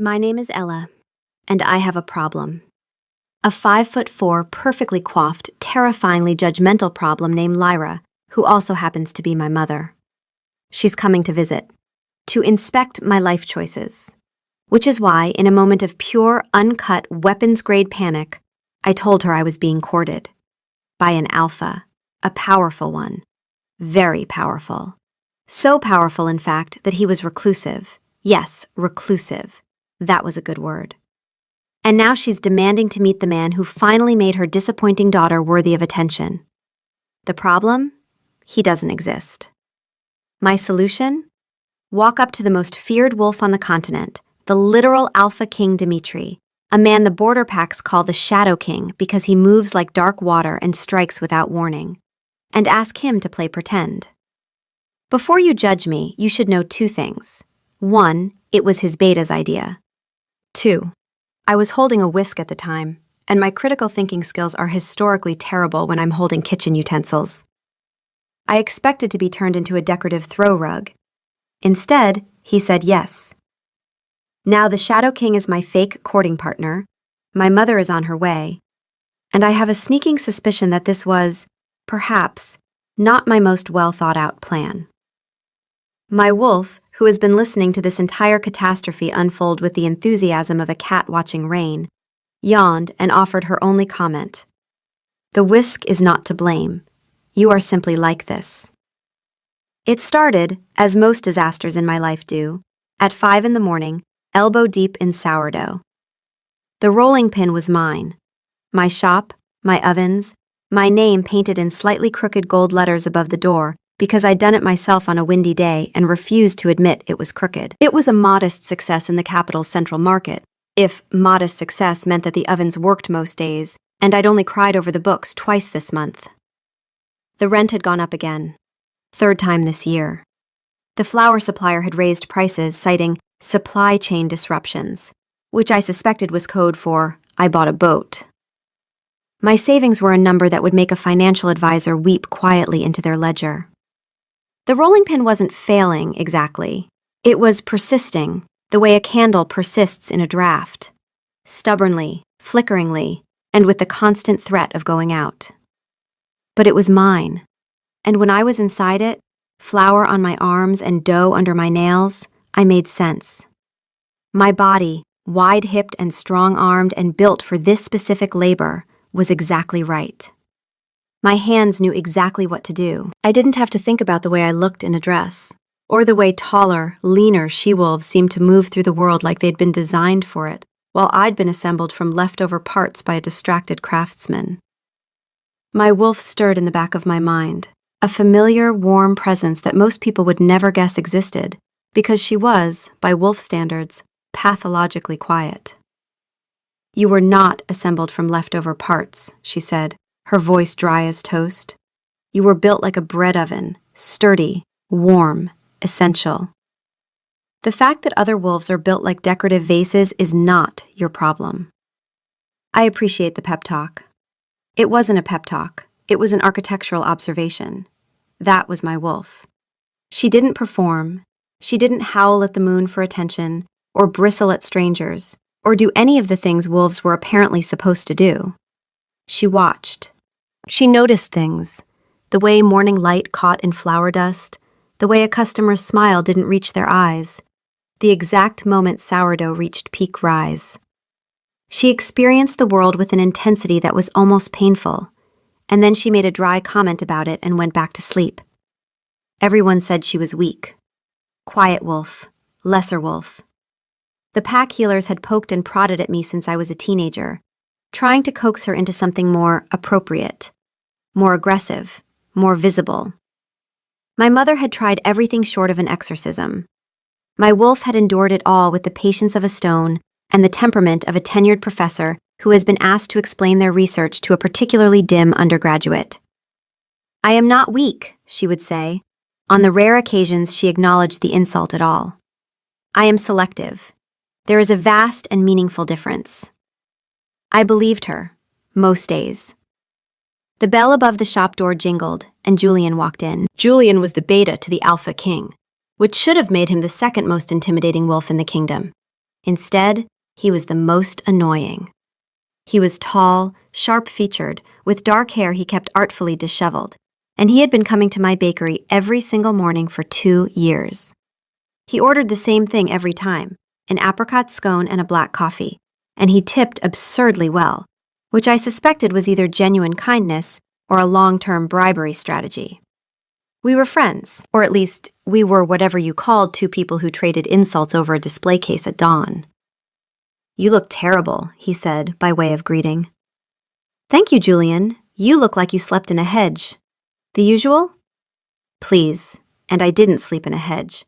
My name is Ella, and I have a problem. A 5'4", perfectly coiffed, terrifyingly judgmental problem named Lyra, who also happens to be my mother. She's coming to visit, to inspect my life choices, which is why, in a moment of pure, uncut, weapons-grade panic, I told her I was being courted. By an alpha, a powerful one. Very powerful. So powerful, in fact, that he was reclusive. Yes, reclusive. That was a good word. And now she's demanding to meet the man who finally made her disappointing daughter worthy of attention. The problem? He doesn't exist. My solution? Walk up to the most feared wolf on the continent, the literal Alpha King Dimitri, a man the border packs call the Shadow King because he moves like dark water and strikes without warning, and ask him to play pretend. Before you judge me, you should know two things. 1, it was his beta's idea. 2, I was holding a whisk at the time, and my critical thinking skills are historically terrible when I'm holding kitchen utensils. I expected to be turned into a decorative throw rug. Instead, he said yes. Now the Shadow King is my fake courting partner, my mother is on her way, and I have a sneaking suspicion that this was, perhaps, not my most well-thought-out plan. My wolf, who has been listening to this entire catastrophe unfold with the enthusiasm of a cat watching rain, yawned and offered her only comment. The whisk is not to blame. You are simply like this. It started, as most disasters in my life do, at 5 in the morning, elbow deep in sourdough. The rolling pin was mine. My shop, my ovens, my name painted in slightly crooked gold letters above the door because I'd done it myself on a windy day and refused to admit it was crooked. It was a modest success in the capital's central market, if modest success meant that the ovens worked most days, and I'd only cried over the books twice this month. The rent had gone up again. 3rd time this year. The flour supplier had raised prices, citing supply chain disruptions, which I suspected was code for, I bought a boat. My savings were a number that would make a financial advisor weep quietly into their ledger. The rolling pin wasn't failing, exactly. It was persisting, the way a candle persists in a draft. Stubbornly, flickeringly, and with the constant threat of going out. But it was mine. And when I was inside it, flour on my arms and dough under my nails, I made sense. My body, wide-hipped and strong-armed and built for this specific labor, was exactly right. My hands knew exactly what to do. I didn't have to think about the way I looked in a dress, or the way taller, leaner she-wolves seemed to move through the world like they'd been designed for it, while I'd been assembled from leftover parts by a distracted craftsman. My wolf stirred in the back of my mind, a familiar, warm presence that most people would never guess existed, because she was, by wolf standards, pathologically quiet. You were not assembled from leftover parts, she said, her voice dry as toast. You were built like a bread oven, sturdy, warm, essential. The fact that other wolves are built like decorative vases is not your problem. I appreciate the pep talk. It wasn't a pep talk. It was an architectural observation. That was my wolf. She didn't perform. She didn't howl at the moon for attention, or bristle at strangers, or do any of the things wolves were apparently supposed to do. She watched. She noticed things. The way morning light caught in flour dust, the way a customer's smile didn't reach their eyes, the exact moment sourdough reached peak rise. She experienced the world with an intensity that was almost painful, and then she made a dry comment about it and went back to sleep. Everyone said she was weak. Quiet wolf, lesser wolf. The pack healers had poked and prodded at me since I was a teenager, trying to coax her into something more appropriate, more aggressive, more visible. My mother had tried everything short of an exorcism. My wolf had endured it all with the patience of a stone and the temperament of a tenured professor who has been asked to explain their research to a particularly dim undergraduate. I am not weak, she would say. On the rare occasions she acknowledged the insult at all. I am selective. There is a vast and meaningful difference. I believed her, most days. The bell above the shop door jingled, and Julian walked in. Julian was the beta to the Alpha King, which should have made him the second most intimidating wolf in the kingdom. Instead, he was the most annoying. He was tall, sharp-featured, with dark hair he kept artfully disheveled, and he had been coming to my bakery every single morning for 2 years. He ordered the same thing every time, an apricot scone and a black coffee, and he tipped absurdly well, which I suspected was either genuine kindness or a long-term bribery strategy. We were friends, or at least, we were whatever you called two people who traded insults over a display case at dawn. "You look terrible," he said, by way of greeting. "Thank you, Julian. You look like you slept in a hedge." "The usual?" "Please, and I didn't sleep in a hedge.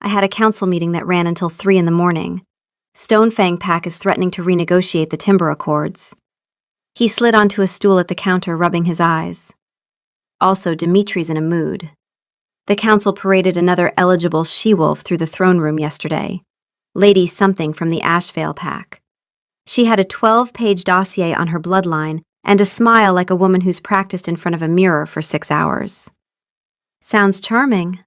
I had a council meeting that ran until 3 in the morning. Stonefang Pack is threatening to renegotiate the timber accords." He slid onto a stool at the counter, rubbing his eyes. "Also, Dimitri's in a mood. The council paraded another eligible she-wolf through the throne room yesterday, Lady something from the Ashvale Pack. She had a 12-page dossier on her bloodline and a smile like a woman who's practiced in front of a mirror for 6 hours. Sounds charming.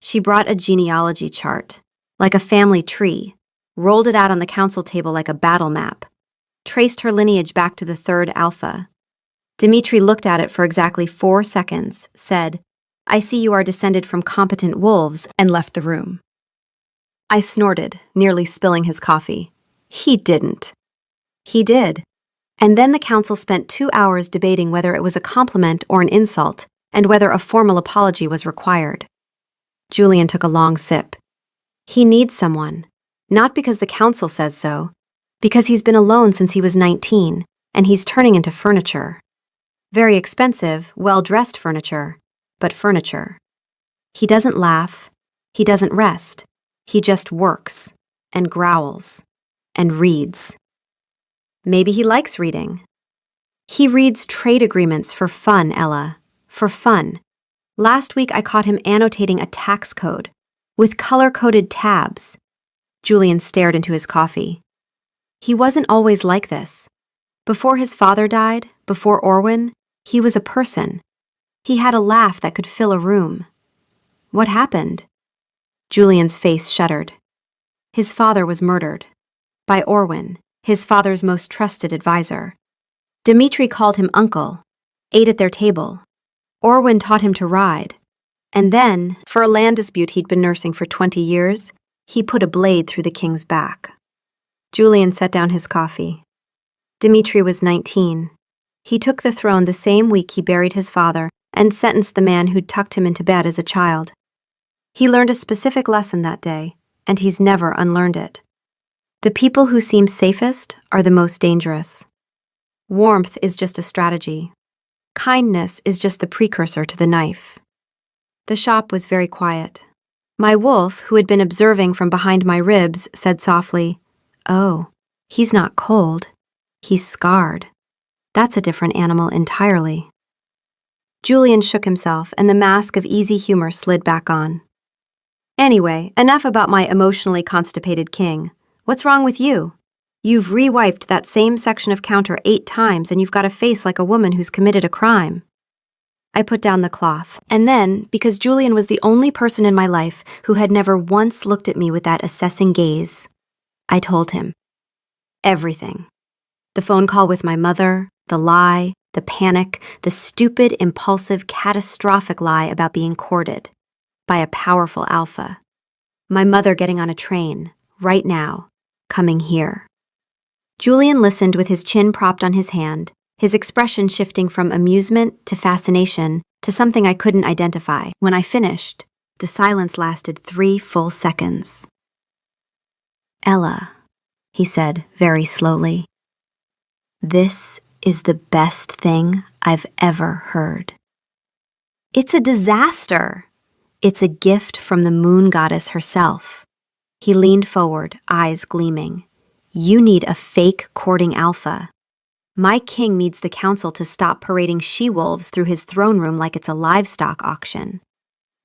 She brought a genealogy chart, like a family tree, rolled it out on the council table like a battle map, traced her lineage back to the 3rd alpha. Dimitri looked at it for exactly 4 seconds, said, "I see you are descended from competent wolves," and left the room. I snorted, nearly spilling his coffee. He didn't. He did. And then the council spent 2 hours debating whether it was a compliment or an insult, and whether a formal apology was required. Julian took a long sip. He needs someone, not because the council says so, because he's been alone since he was 19, and he's turning into furniture. Very expensive, well-dressed furniture, but furniture. He doesn't laugh, he doesn't rest, he just works, and growls, and reads. Maybe he likes reading. He reads trade agreements for fun, Ella, for fun. Last week I caught him annotating a tax code, with color-coded tabs. Julian stared into his coffee. He wasn't always like this. Before his father died, before Orwin, he was a person. He had a laugh that could fill a room. What happened? Julian's face shuddered. His father was murdered. By Orwin, his father's most trusted advisor. Dimitri called him uncle, ate at their table. Orwin taught him to ride. And then, for a land dispute he'd been nursing for 20 years, he put a blade through the king's back. Julian set down his coffee. Dimitri was 19. He took the throne the same week he buried his father and sentenced the man who'd tucked him into bed as a child. He learned a specific lesson that day, and he's never unlearned it. The people who seem safest are the most dangerous. Warmth is just a strategy. Kindness is just the precursor to the knife. The shop was very quiet. My wolf, who had been observing from behind my ribs, said softly, "Oh, he's not cold. He's scarred. That's a different animal entirely." Julian shook himself, and the mask of easy humor slid back on. "Anyway, enough about my emotionally constipated king. What's wrong with you? You've re-wiped that same section of counter 8 times, and you've got a face like a woman who's committed a crime." I put down the cloth, and then, because Julian was the only person in my life who had never once looked at me with that assessing gaze, I told him. Everything. The phone call with my mother, the lie, the panic, the stupid, impulsive, catastrophic lie about being courted by a powerful alpha. My mother getting on a train, right now, coming here. Julian listened with his chin propped on his hand, his expression shifting from amusement to fascination to something I couldn't identify. When I finished, the silence lasted 3 full seconds. "Ella," he said very slowly, "this is the best thing I've ever heard." "It's a disaster. It's a gift from the moon goddess herself." He leaned forward, eyes gleaming. "You need a fake courting alpha. My king needs the council to stop parading she-wolves through his throne room like it's a livestock auction.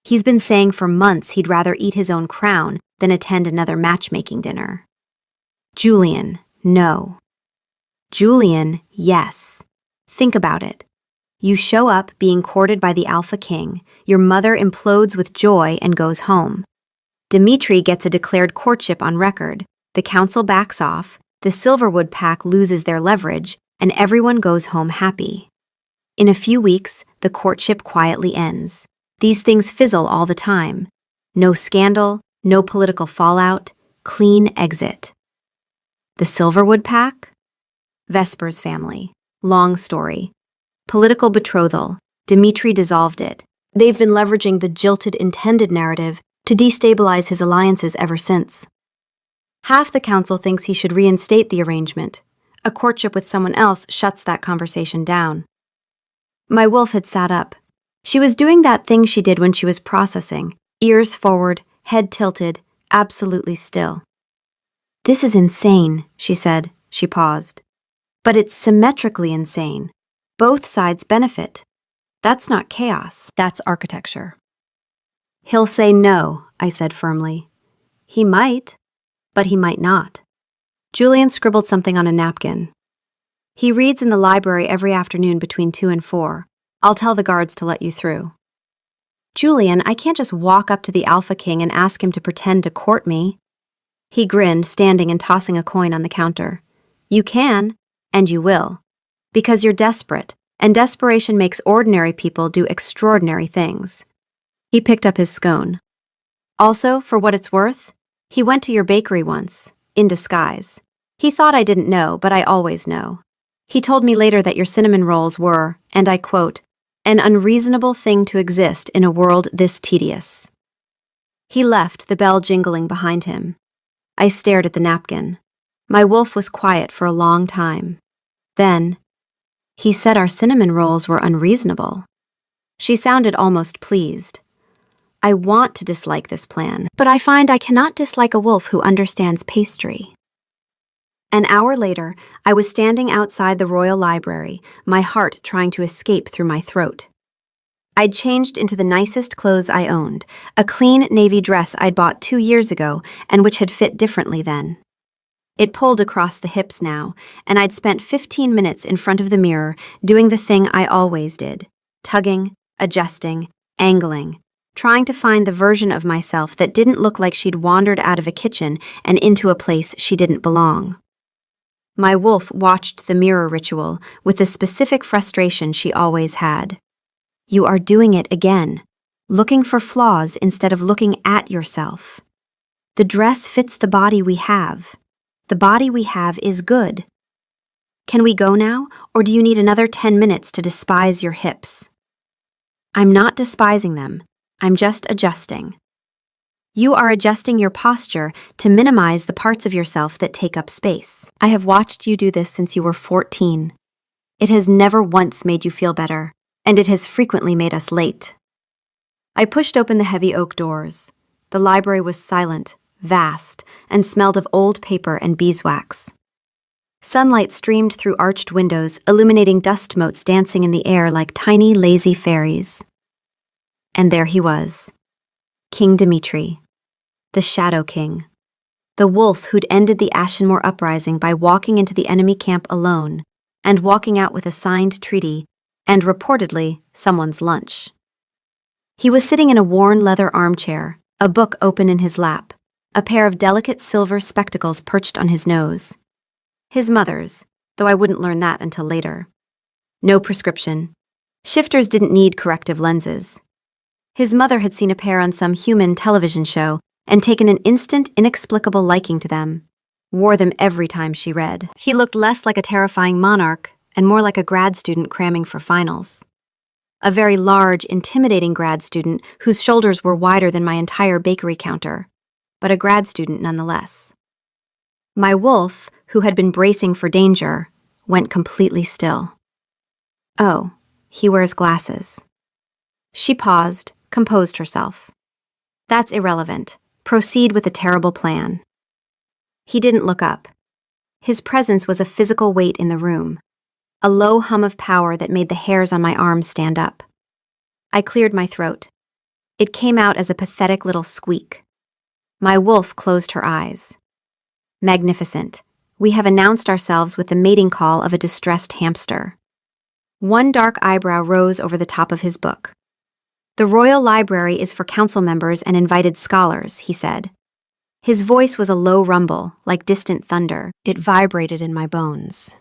He's been saying for months he'd rather eat his own crown than attend another matchmaking dinner. Julian, no. Julian, yes. Think about it. You show up being courted by the Alpha King, your mother implodes with joy and goes home. Dimitri gets a declared courtship on record, The council backs off, the Silverwood pack loses their leverage, and everyone goes home happy. In a few weeks, the courtship quietly ends. These things fizzle all the time. No scandal, no political fallout, clean exit. The Silverwood pack? Vesper's family. Long story. Political betrothal. Dimitri dissolved it. They've been leveraging the jilted intended narrative to destabilize his alliances ever since. Half the council thinks he should reinstate the arrangement. A courtship with someone else shuts that conversation down. My wolf had sat up. She was doing that thing she did when she was processing, ears forward, head tilted, absolutely still. "This is insane," she said. She paused. "But it's symmetrically insane. Both sides benefit. That's not chaos, that's architecture." "He'll say no," I said firmly. "He might, but he might not." Julian scribbled something on a napkin. "He reads in the library every afternoon between 2 and 4. I'll tell the guards to let you through." "Julian, I can't just walk up to the Alpha King and ask him to pretend to court me." He grinned, standing and tossing a coin on the counter. "You can, and you will, because you're desperate, and desperation makes ordinary people do extraordinary things." He picked up his scone. "Also, for what it's worth, he went to your bakery once, in disguise. He thought I didn't know, but I always know. He told me later that your cinnamon rolls were, and I quote, an unreasonable thing to exist in a world this tedious." He left, the bell jingling behind him. I stared at the napkin. My wolf was quiet for a long time. Then, "He said our cinnamon rolls were unreasonable." She sounded almost pleased. "I want to dislike this plan, but I find I cannot dislike a wolf who understands pastry." An hour later, I was standing outside the Royal Library, my heart trying to escape through my throat. I'd changed into the nicest clothes I owned, a clean navy dress I'd bought 2 years ago and which had fit differently then. It pulled across the hips now, and I'd spent 15 minutes in front of the mirror doing the thing I always did, tugging, adjusting, angling, trying to find the version of myself that didn't look like she'd wandered out of a kitchen and into a place she didn't belong. My wolf watched the mirror ritual with the specific frustration she always had. You are doing it again, looking for flaws instead of looking at yourself. The dress fits the body we have. The body we have is good. Can we go now, or do you need another 10 minutes to despise your hips? I'm not despising them. I'm just adjusting. You are adjusting your posture to minimize the parts of yourself that take up space. I have watched you do this since you were 14. It has never once made you feel better, and it has frequently made us late. I pushed open the heavy oak doors. The library was silent, vast, and smelled of old paper and beeswax. Sunlight streamed through arched windows, illuminating dust motes dancing in the air like tiny, lazy fairies. And there he was, King Dimitri, the Shadow King, the wolf who'd ended the Ashenmore uprising by walking into the enemy camp alone and walking out with a signed treaty and, reportedly, someone's lunch. He was sitting in a worn leather armchair, a book open in his lap, a pair of delicate silver spectacles perched on his nose. His mother's, though I wouldn't learn that until later. No prescription. Shifters didn't need corrective lenses. His mother had seen a pair on some human television show and taken an instant, inexplicable liking to them, wore them every time she read. He looked less like a terrifying monarch and more like a grad student cramming for finals. A very large, intimidating grad student whose shoulders were wider than my entire bakery counter, but a grad student nonetheless. My wolf, who had been bracing for danger, went completely still. Oh, he wears glasses. She paused, composed herself. That's irrelevant. Proceed with the terrible plan. He didn't look up. His presence was a physical weight in the room, a low hum of power that made the hairs on my arms stand up. I cleared my throat. It came out as a pathetic little squeak. My wolf closed her eyes. Magnificent. We have announced ourselves with the mating call of a distressed hamster. One dark eyebrow rose over the top of his book. The Royal Library is for council members and invited scholars, he said. His voice was a low rumble, like distant thunder. It vibrated in my bones.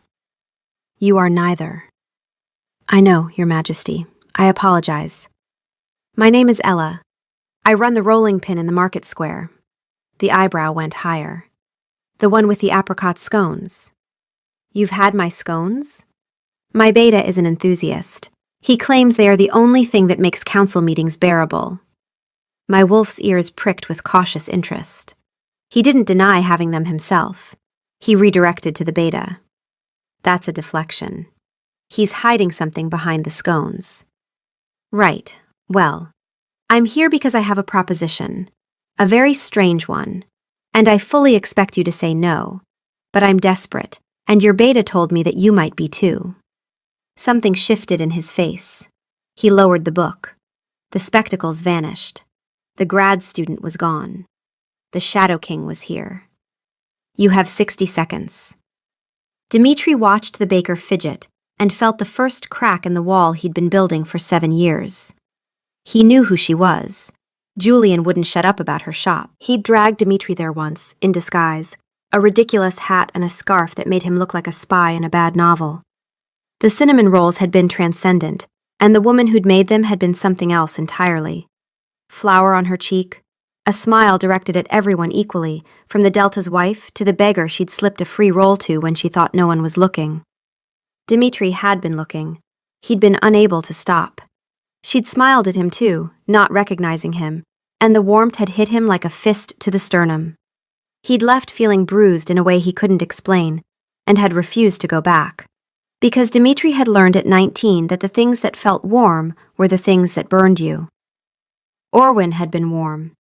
You are neither. I know, Your Majesty. I apologize. My name is Ella. I run the rolling pin in the market square. The eyebrow went higher. The one with the apricot scones. You've had my scones? My beta is an enthusiast. He claims they are the only thing that makes council meetings bearable. My wolf's ears pricked with cautious interest. He didn't deny having them himself. He redirected to the beta. That's a deflection. He's hiding something behind the scones. Right. Well, I'm here because I have a proposition. A very strange one. And I fully expect you to say no. But I'm desperate, and your beta told me that you might be too. Something shifted in his face. He lowered the book. The spectacles vanished. The grad student was gone. The Shadow King was here. You have 60 seconds. Dmitri watched the baker fidget and felt the first crack in the wall he'd been building for 7 years. He knew who she was. Julian wouldn't shut up about her shop. He'd dragged Dmitri there once, in disguise, a ridiculous hat and a scarf that made him look like a spy in a bad novel. The cinnamon rolls had been transcendent, and the woman who'd made them had been something else entirely. Flour on her cheek, a smile directed at everyone equally, from the Delta's wife to the beggar she'd slipped a free roll to when she thought no one was looking. Dmitri had been looking. He'd been unable to stop. She'd smiled at him too, not recognizing him, and the warmth had hit him like a fist to the sternum. He'd left feeling bruised in a way he couldn't explain, and had refused to go back. Because Dmitri had learned at 19 that the things that felt warm were the things that burned you. Orwin had been warm.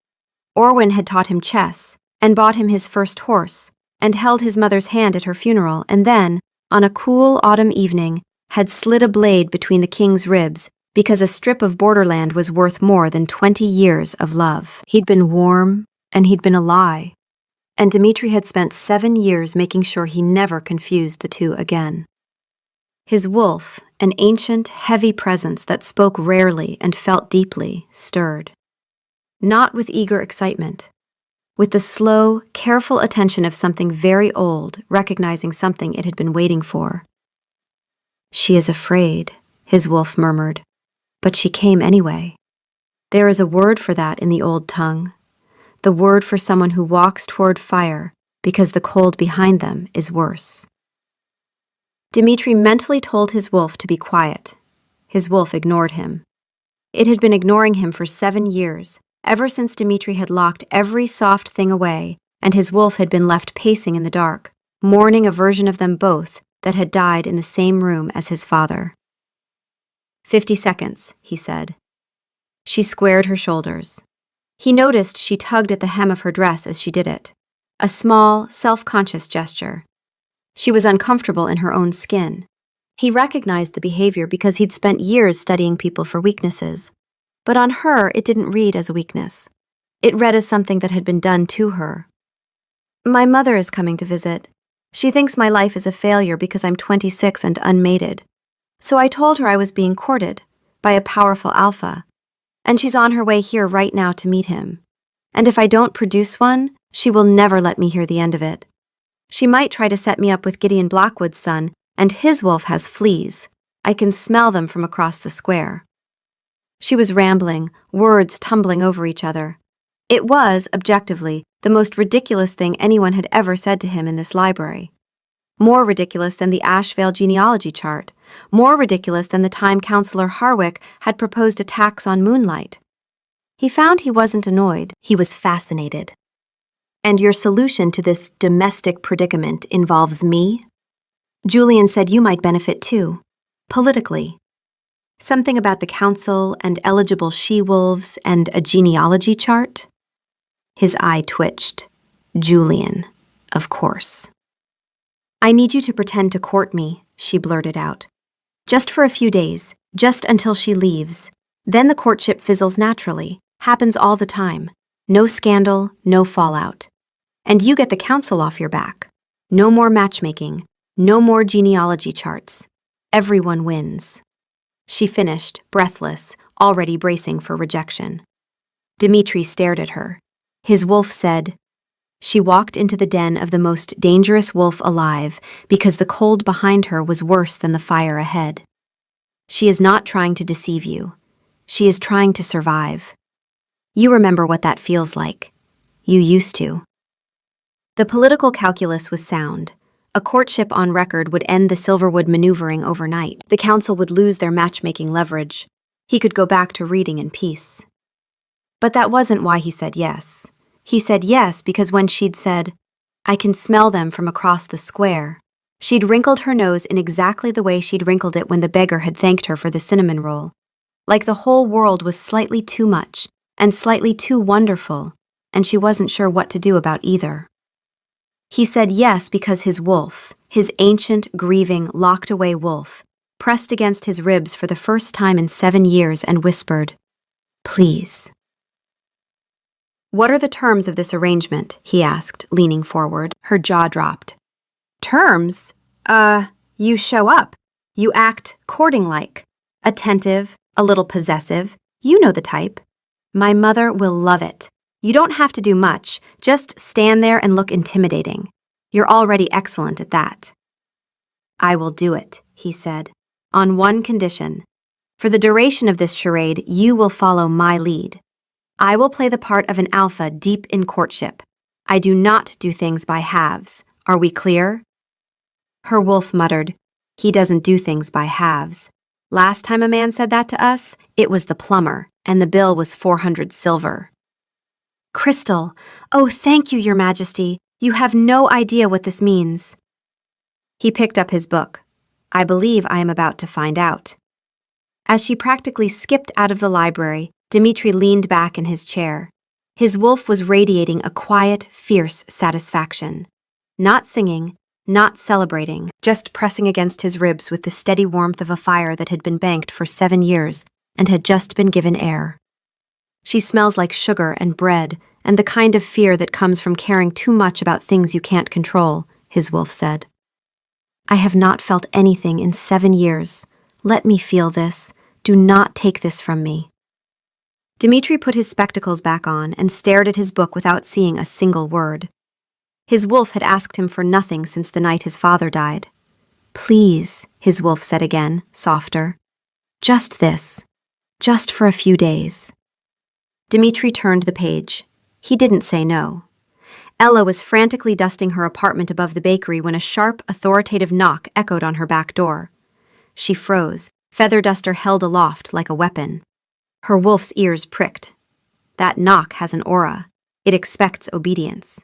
Orwin had taught him chess, and bought him his first horse, and held his mother's hand at her funeral, and then, on a cool autumn evening, had slid a blade between the king's ribs because a strip of borderland was worth more than 20 years of love. He'd been warm, and he'd been a lie. And Dmitri had spent 7 years making sure he never confused the two again. His wolf, an ancient, heavy presence that spoke rarely and felt deeply, stirred. Not with eager excitement, with the slow, careful attention of something very old, recognizing something it had been waiting for. She is afraid, his wolf murmured, but she came anyway. There is a word for that in the old tongue, the word for someone who walks toward fire because the cold behind them is worse. Dmitri mentally told his wolf to be quiet. His wolf ignored him. It had been ignoring him for 7 years, ever since Dmitri had locked every soft thing away, and his wolf had been left pacing in the dark, mourning a version of them both that had died in the same room as his father. 50 seconds, he said. She squared her shoulders. He noticed she tugged at the hem of her dress as she did it. A small, self-conscious gesture. She was uncomfortable in her own skin. He recognized the behavior because he'd spent years studying people for weaknesses. But on her, it didn't read as a weakness. It read as something that had been done to her. My mother is coming to visit. She thinks my life is a failure because I'm 26 and unmated. So I told her I was being courted by a powerful alpha, and she's on her way here right now to meet him. And if I don't produce one, she will never let me hear the end of it. She might try to set me up with Gideon Blackwood's son, and his wolf has fleas. I can smell them from across the square. She was rambling, words tumbling over each other. It was, objectively, the most ridiculous thing anyone had ever said to him in this library. More ridiculous than the Ashvale genealogy chart. More ridiculous than the time Councillor Harwick had proposed a tax on moonlight. He found he wasn't annoyed, he was fascinated. And your solution to this domestic predicament involves me? Julian said you might benefit too, politically. Something about the council and eligible she-wolves and a genealogy chart? His eye twitched. Julian, of course. I need you to pretend to court me, she blurted out. Just for a few days, just until she leaves. Then the courtship fizzles naturally, happens all the time. No scandal, no fallout. And you get the council off your back. No more matchmaking, no more genealogy charts. Everyone wins. She finished, breathless, already bracing for rejection. Dmitri stared at her. His wolf said, She walked into the den of the most dangerous wolf alive because the cold behind her was worse than the fire ahead. She is not trying to deceive you. She is trying to survive. You remember what that feels like. You used to. The political calculus was sound. A courtship on record would end the Silverwood maneuvering overnight. The council would lose their matchmaking leverage. He could go back to reading in peace. But that wasn't why he said yes. He said yes because when she'd said, "I can smell them from across the square," she'd wrinkled her nose in exactly the way she'd wrinkled it when the beggar had thanked her for the cinnamon roll. Like the whole world was slightly too much and slightly too wonderful, and she wasn't sure what to do about either. He said yes because his wolf, his ancient, grieving, locked-away wolf, pressed against his ribs for the first time in 7 years and whispered, "Please." "What are the terms of this arrangement?" he asked, leaning forward. Her jaw dropped. "Terms? You show up. You act courting-like. Attentive, a little possessive. You know the type. My mother will love it. You don't have to do much, just stand there and look intimidating. You're already excellent at that." "I will do it," he said, "on one condition. For the duration of this charade, you will follow my lead. I will play the part of an alpha deep in courtship. I do not do things by halves. Are we clear?" Her wolf muttered, "He doesn't do things by halves. Last time a man said that to us, it was the plumber, and the bill was 400 silver. "Crystal, oh, thank you, Your Majesty. You have no idea what this means." He picked up his book. "I believe I am about to find out." As she practically skipped out of the library, Dmitri leaned back in his chair. His wolf was radiating a quiet, fierce satisfaction. Not singing, not celebrating, just pressing against his ribs with the steady warmth of a fire that had been banked for 7 years and had just been given air. She smells like sugar and bread and the kind of fear that comes from caring too much about things you can't control, his wolf said. "I have not felt anything in 7 years. Let me feel this. Do not take this from me." Dmitri put his spectacles back on and stared at his book without seeing a single word. His wolf had asked him for nothing since the night his father died. "Please," his wolf said again, softer. "Just this. Just for a few days." Dmitri turned the page. He didn't say no. Ella was frantically dusting her apartment above the bakery when a sharp, authoritative knock echoed on her back door. She froze, feather duster held aloft like a weapon. Her wolf's ears pricked. That knock has an aura. It expects obedience.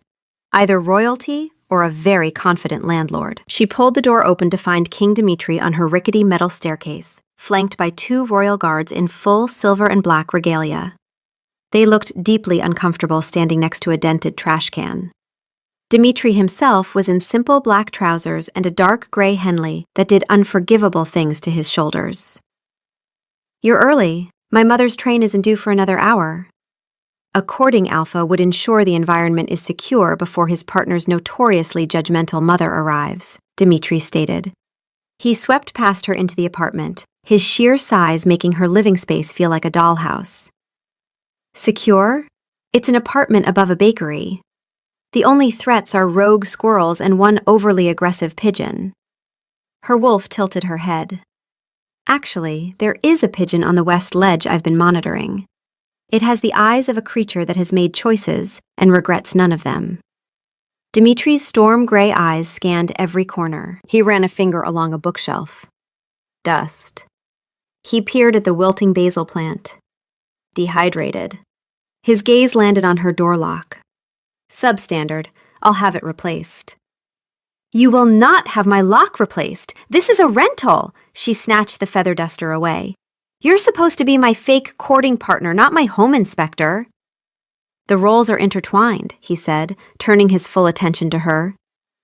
Either royalty or a very confident landlord. She pulled the door open to find King Dmitri on her rickety metal staircase, flanked by 2 royal guards in full silver and black regalia. They looked deeply uncomfortable standing next to a dented trash can. Dmitri himself was in simple black trousers and a dark gray Henley that did unforgivable things to his shoulders. "You're early. My mother's train isn't due for another hour." A courting alpha would ensure the environment is secure before his partner's notoriously judgmental mother arrives, Dmitri stated. He swept past her into the apartment, his sheer size making her living space feel like a dollhouse. "Secure? It's an apartment above a bakery. The only threats are rogue squirrels and one overly aggressive pigeon." Her wolf tilted her head. "Actually, there is a pigeon on the west ledge I've been monitoring. It has the eyes of a creature that has made choices and regrets none of them." Dmitri's storm gray eyes scanned every corner. He ran a finger along a bookshelf. Dust. He peered at the wilting basil plant. Dehydrated. His gaze landed on her door lock. "Substandard. I'll have it replaced." "You will not have my lock replaced. This is a rental." She snatched the feather duster away. "You're supposed to be my fake courting partner, not my home inspector." "The roles are intertwined," he said, turning his full attention to her.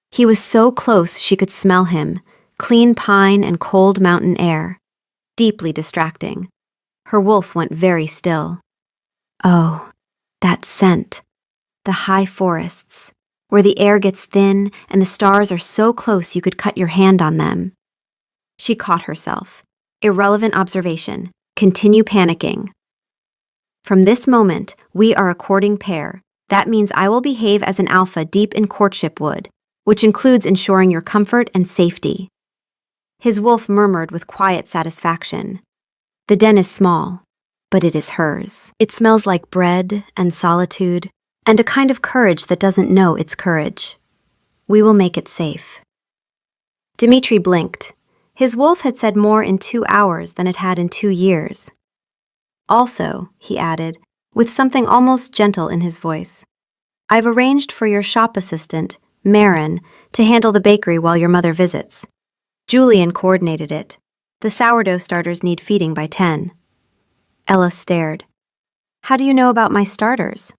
He was so close she could smell him, clean pine and cold mountain air. Deeply distracting. Her wolf went very still. Oh, that scent. The high forests, where the air gets thin and the stars are so close you could cut your hand on them. She caught herself. Irrelevant observation. Continue panicking. "From this moment, we are a courting pair. That means I will behave as an alpha deep in courtship would, which includes ensuring your comfort and safety. His wolf murmured with quiet satisfaction. The den is small, but it is hers. It smells like bread and solitude, and a kind of courage that doesn't know it's courage. We will make it safe. Dmitri blinked. His wolf had said more in 2 hours than it had in 2 years. Also, he added, with something almost gentle in his voice, I've arranged for your shop assistant, Marin, to handle the bakery while your mother visits. Julian coordinated it. The sourdough starters need feeding by 10. Ella stared. How do you know about my starters?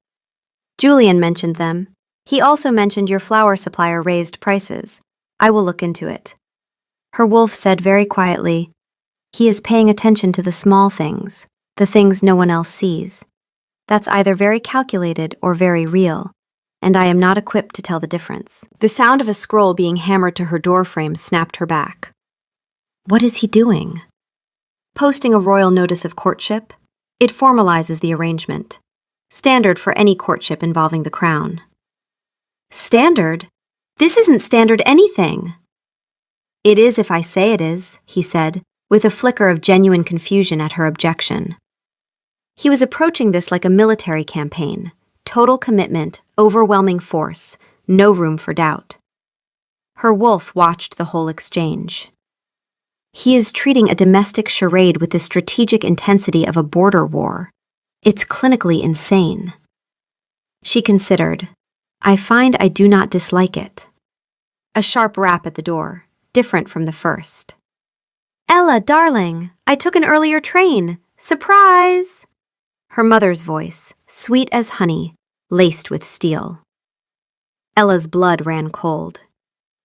Julian mentioned them. He also mentioned your flour supplier raised prices. I will look into it. Her wolf said very quietly, He is paying attention to the small things, the things no one else sees. That's either very calculated or very real, and I am not equipped to tell the difference. The sound of a scroll being hammered to her doorframe snapped her back. What is he doing? Posting a royal notice of courtship. It formalizes the arrangement. Standard for any courtship involving the crown. Standard? This isn't standard anything. It is if I say it is, he said, with a flicker of genuine confusion at her objection. He was approaching this like a military campaign. Total commitment, overwhelming force, no room for doubt. Her wolf watched the whole exchange. He is treating a domestic charade with the strategic intensity of a border war. It's clinically insane. She considered, I find I do not dislike it. A sharp rap at the door, different from the first. Ella, darling, I took an earlier train. Surprise! Her mother's voice, sweet as honey, laced with steel. Ella's blood ran cold.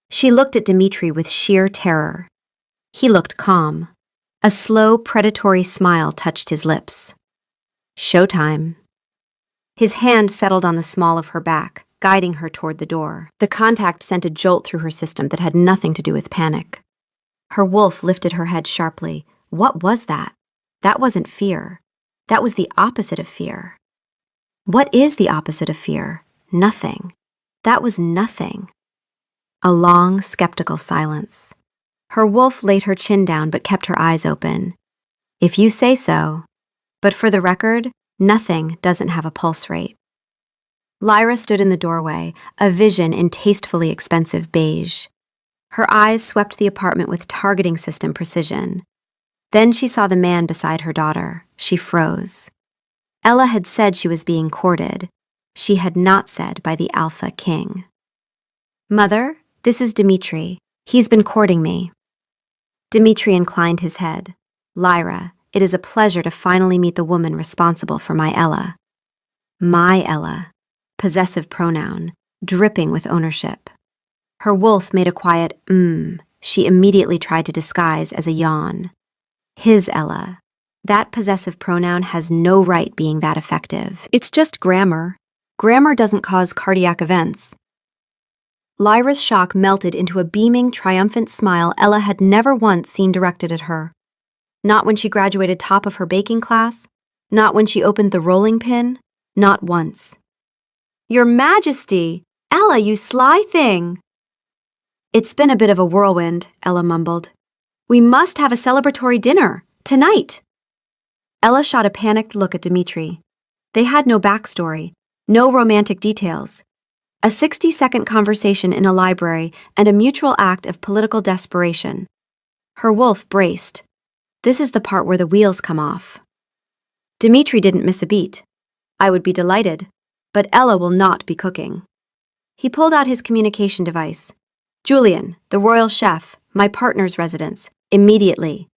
She looked at Dmitri with sheer terror. He looked calm. A slow, predatory smile touched his lips. Showtime. His hand settled on the small of her back, guiding her toward the door. The contact sent a jolt through her system that had nothing to do with panic. Her wolf lifted her head sharply. What was that? That wasn't fear. That was the opposite of fear. What is the opposite of fear? Nothing. That was nothing. A long, skeptical silence. Her wolf laid her chin down but kept her eyes open. If you say so. But for the record, nothing doesn't have a pulse rate. Lyra stood in the doorway, a vision in tastefully expensive beige. Her eyes swept the apartment with targeting system precision. Then she saw the man beside her daughter. She froze. Ella had said she was being courted. She had not said by the Alpha King. Mother, this is Dmitri. He's been courting me. Dmitri inclined his head. Lyra, it is a pleasure to finally meet the woman responsible for my Ella. My Ella. Possessive pronoun, dripping with ownership. Her wolf made a quiet she immediately tried to disguise as a yawn. His Ella. That possessive pronoun has no right being that effective. It's just grammar. Grammar doesn't cause cardiac events. Lyra's shock melted into a beaming, triumphant smile Ella had never once seen directed at her. Not when she graduated top of her baking class, not when she opened the rolling pin, not once. Your Majesty! Ella, you sly thing! It's been a bit of a whirlwind, Ella mumbled. We must have a celebratory dinner, tonight. Ella shot a panicked look at Dmitri. They had no backstory, no romantic details. A 60-second conversation in a library and a mutual act of political desperation. Her wolf braced. This is the part where the wheels come off. Dmitri didn't miss a beat. I would be delighted, but Ella will not be cooking. He pulled out his communication device. Julian, the royal chef, my partner's residence, immediately.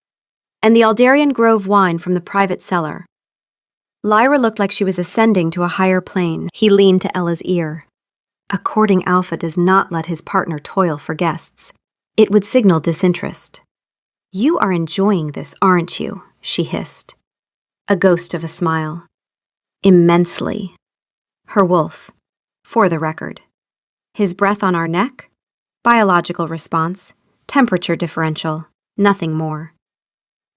And the Aldarian Grove wine from the private cellar. Lyra looked like she was ascending to a higher plane. He leaned to Ella's ear. A courting alpha does not let his partner toil for guests. It would signal disinterest. You are enjoying this, aren't you? She hissed. A ghost of a smile. Immensely. Her wolf. For the record. His breath on our neck? Biological response. Temperature differential. Nothing more.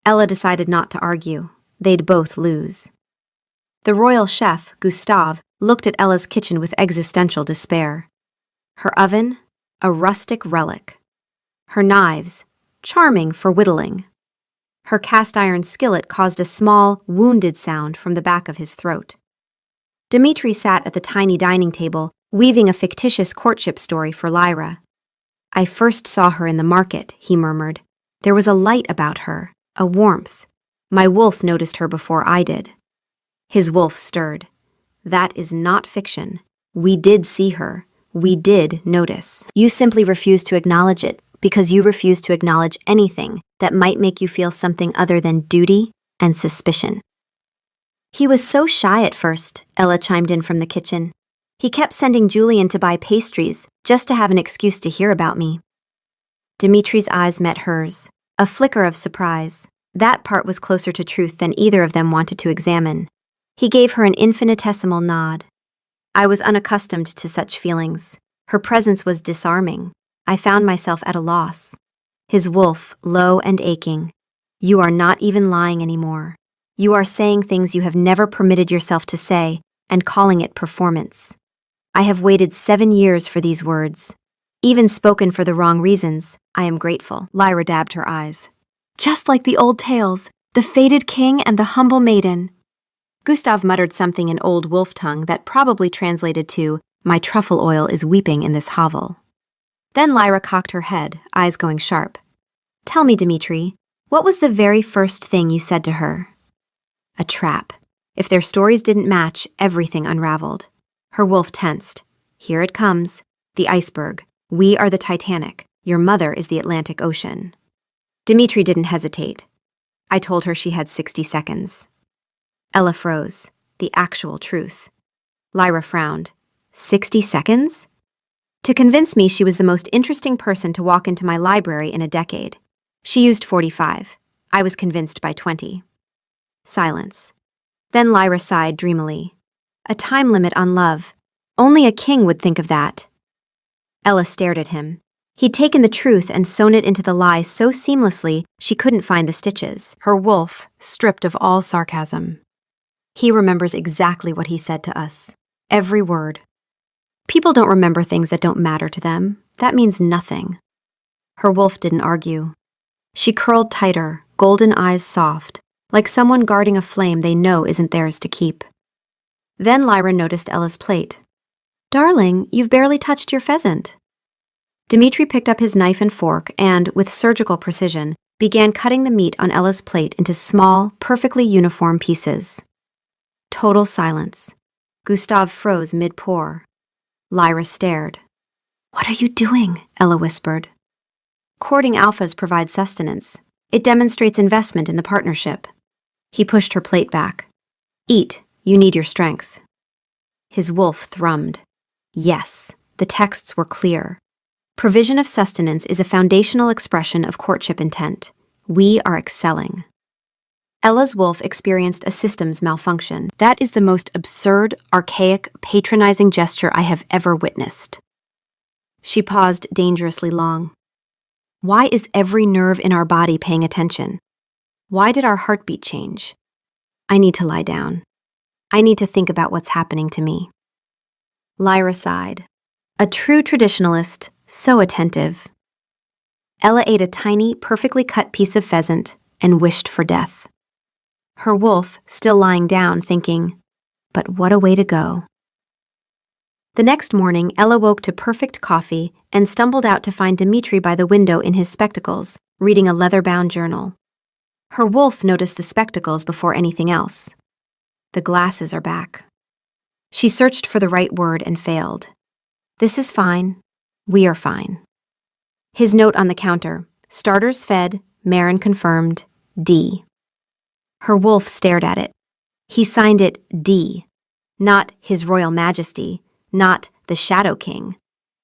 Ella decided not to argue. They'd both lose. The royal chef, Gustave, looked at Ella's kitchen with existential despair. Her oven, a rustic relic. Her knives, charming for whittling. Her cast-iron skillet caused a small, wounded sound from the back of his throat. Dmitri sat at the tiny dining table, weaving a fictitious courtship story for Lyra. "I first saw her in the market," he murmured. "There was a light about her, a warmth. My wolf noticed her before I did." His wolf stirred. "That is not fiction. We did see her. We did notice. You simply refuse to acknowledge it because you refuse to acknowledge anything that might make you feel something other than duty and suspicion." "He was so shy at first," Ella chimed in from the kitchen. "He kept sending Julian to buy pastries just to have an excuse to hear about me." Dimitri's eyes met hers, a flicker of surprise. That part was closer to truth than either of them wanted to examine. He gave her an infinitesimal nod. "I was unaccustomed to such feelings. Her presence was disarming. I found myself at a loss." His wolf, low and aching. "You are not even lying anymore. You are saying things you have never permitted yourself to say and calling it performance. I have waited 7 years for these words. Even spoken for the wrong reasons, I am grateful." Lyra dabbed her eyes. "Just like the old tales, the fated king and the humble maiden." Gustav muttered something in Old Wolf tongue that probably translated to, "My truffle oil is weeping in this hovel." Then Lyra cocked her head, eyes going sharp. "Tell me, Dmitri, what was the very first thing you said to her?" A trap. If their stories didn't match, everything unraveled. Her wolf tensed. "Here it comes. The iceberg. We are the Titanic. Your mother is the Atlantic Ocean." Dmitri didn't hesitate. "I told her she had 60 seconds. Ella froze. The actual truth. Lyra frowned. 60 seconds? To convince me she was the most interesting person to walk into my library in a decade. She used 45. I was convinced by 20. Silence. Then Lyra sighed dreamily. A time limit on love. Only a king would think of that. Ella stared at him. He'd taken the truth and sewn it into the lie so seamlessly she couldn't find the stitches. Her wolf, stripped of all sarcasm. He remembers exactly what he said to us. Every word. People don't remember things that don't matter to them. That means nothing. Her wolf didn't argue. She curled tighter, golden eyes soft, like someone guarding a flame they know isn't theirs to keep. Then Lyra noticed Ella's plate. "Darling, you've barely touched your pheasant." Dmitri picked up his knife and fork and, with surgical precision, began cutting the meat on Ella's plate into small, perfectly uniform pieces. Total silence. Gustav froze mid-pour. Lyra stared. "What are you doing?" Ella whispered. "Courting alphas provides sustenance. It demonstrates investment in the partnership." He pushed her plate back. "Eat. You need your strength." His wolf thrummed. Yes, the texts were clear. Provision of sustenance is a foundational expression of courtship intent. We are excelling. Ella's wolf experienced a systems malfunction. That is the most absurd, archaic, patronizing gesture I have ever witnessed. She paused dangerously long. Why is every nerve in our body paying attention? Why did our heartbeat change? I need to lie down. I need to think about what's happening to me. Lyra sighed. A true traditionalist, so attentive. Ella ate a tiny, perfectly cut piece of pheasant and wished for death. Her wolf, still lying down, thinking, but what a way to go. The next morning, Ella woke to perfect coffee and stumbled out to find Dmitri by the window in his spectacles, reading a leather-bound journal. Her wolf noticed the spectacles before anything else. The glasses are back. She searched for the right word and failed. This is fine. We are fine. His note on the counter, starters fed, Marin confirmed, D. Her wolf stared at it. He signed it D. Not His Royal Majesty, not the Shadow King.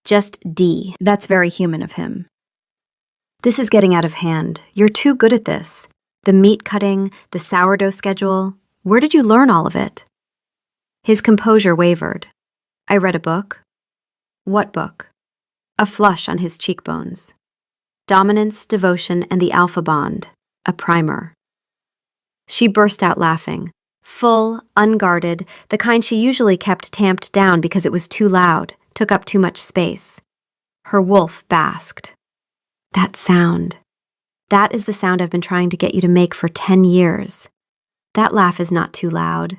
Just D. That's very human of him. This is getting out of hand. You're too good at this. The meat cutting, the sourdough schedule. Where did you learn all of it? His composure wavered. I read a book. What book? A flush on his cheekbones. Dominance, Devotion, and the Alpha Bond. A primer. She burst out laughing. Full, unguarded, the kind she usually kept tamped down because it was too loud, took up too much space. Her wolf basked. That sound. That is the sound I've been trying to get you to make for 10 years. That laugh is not too loud.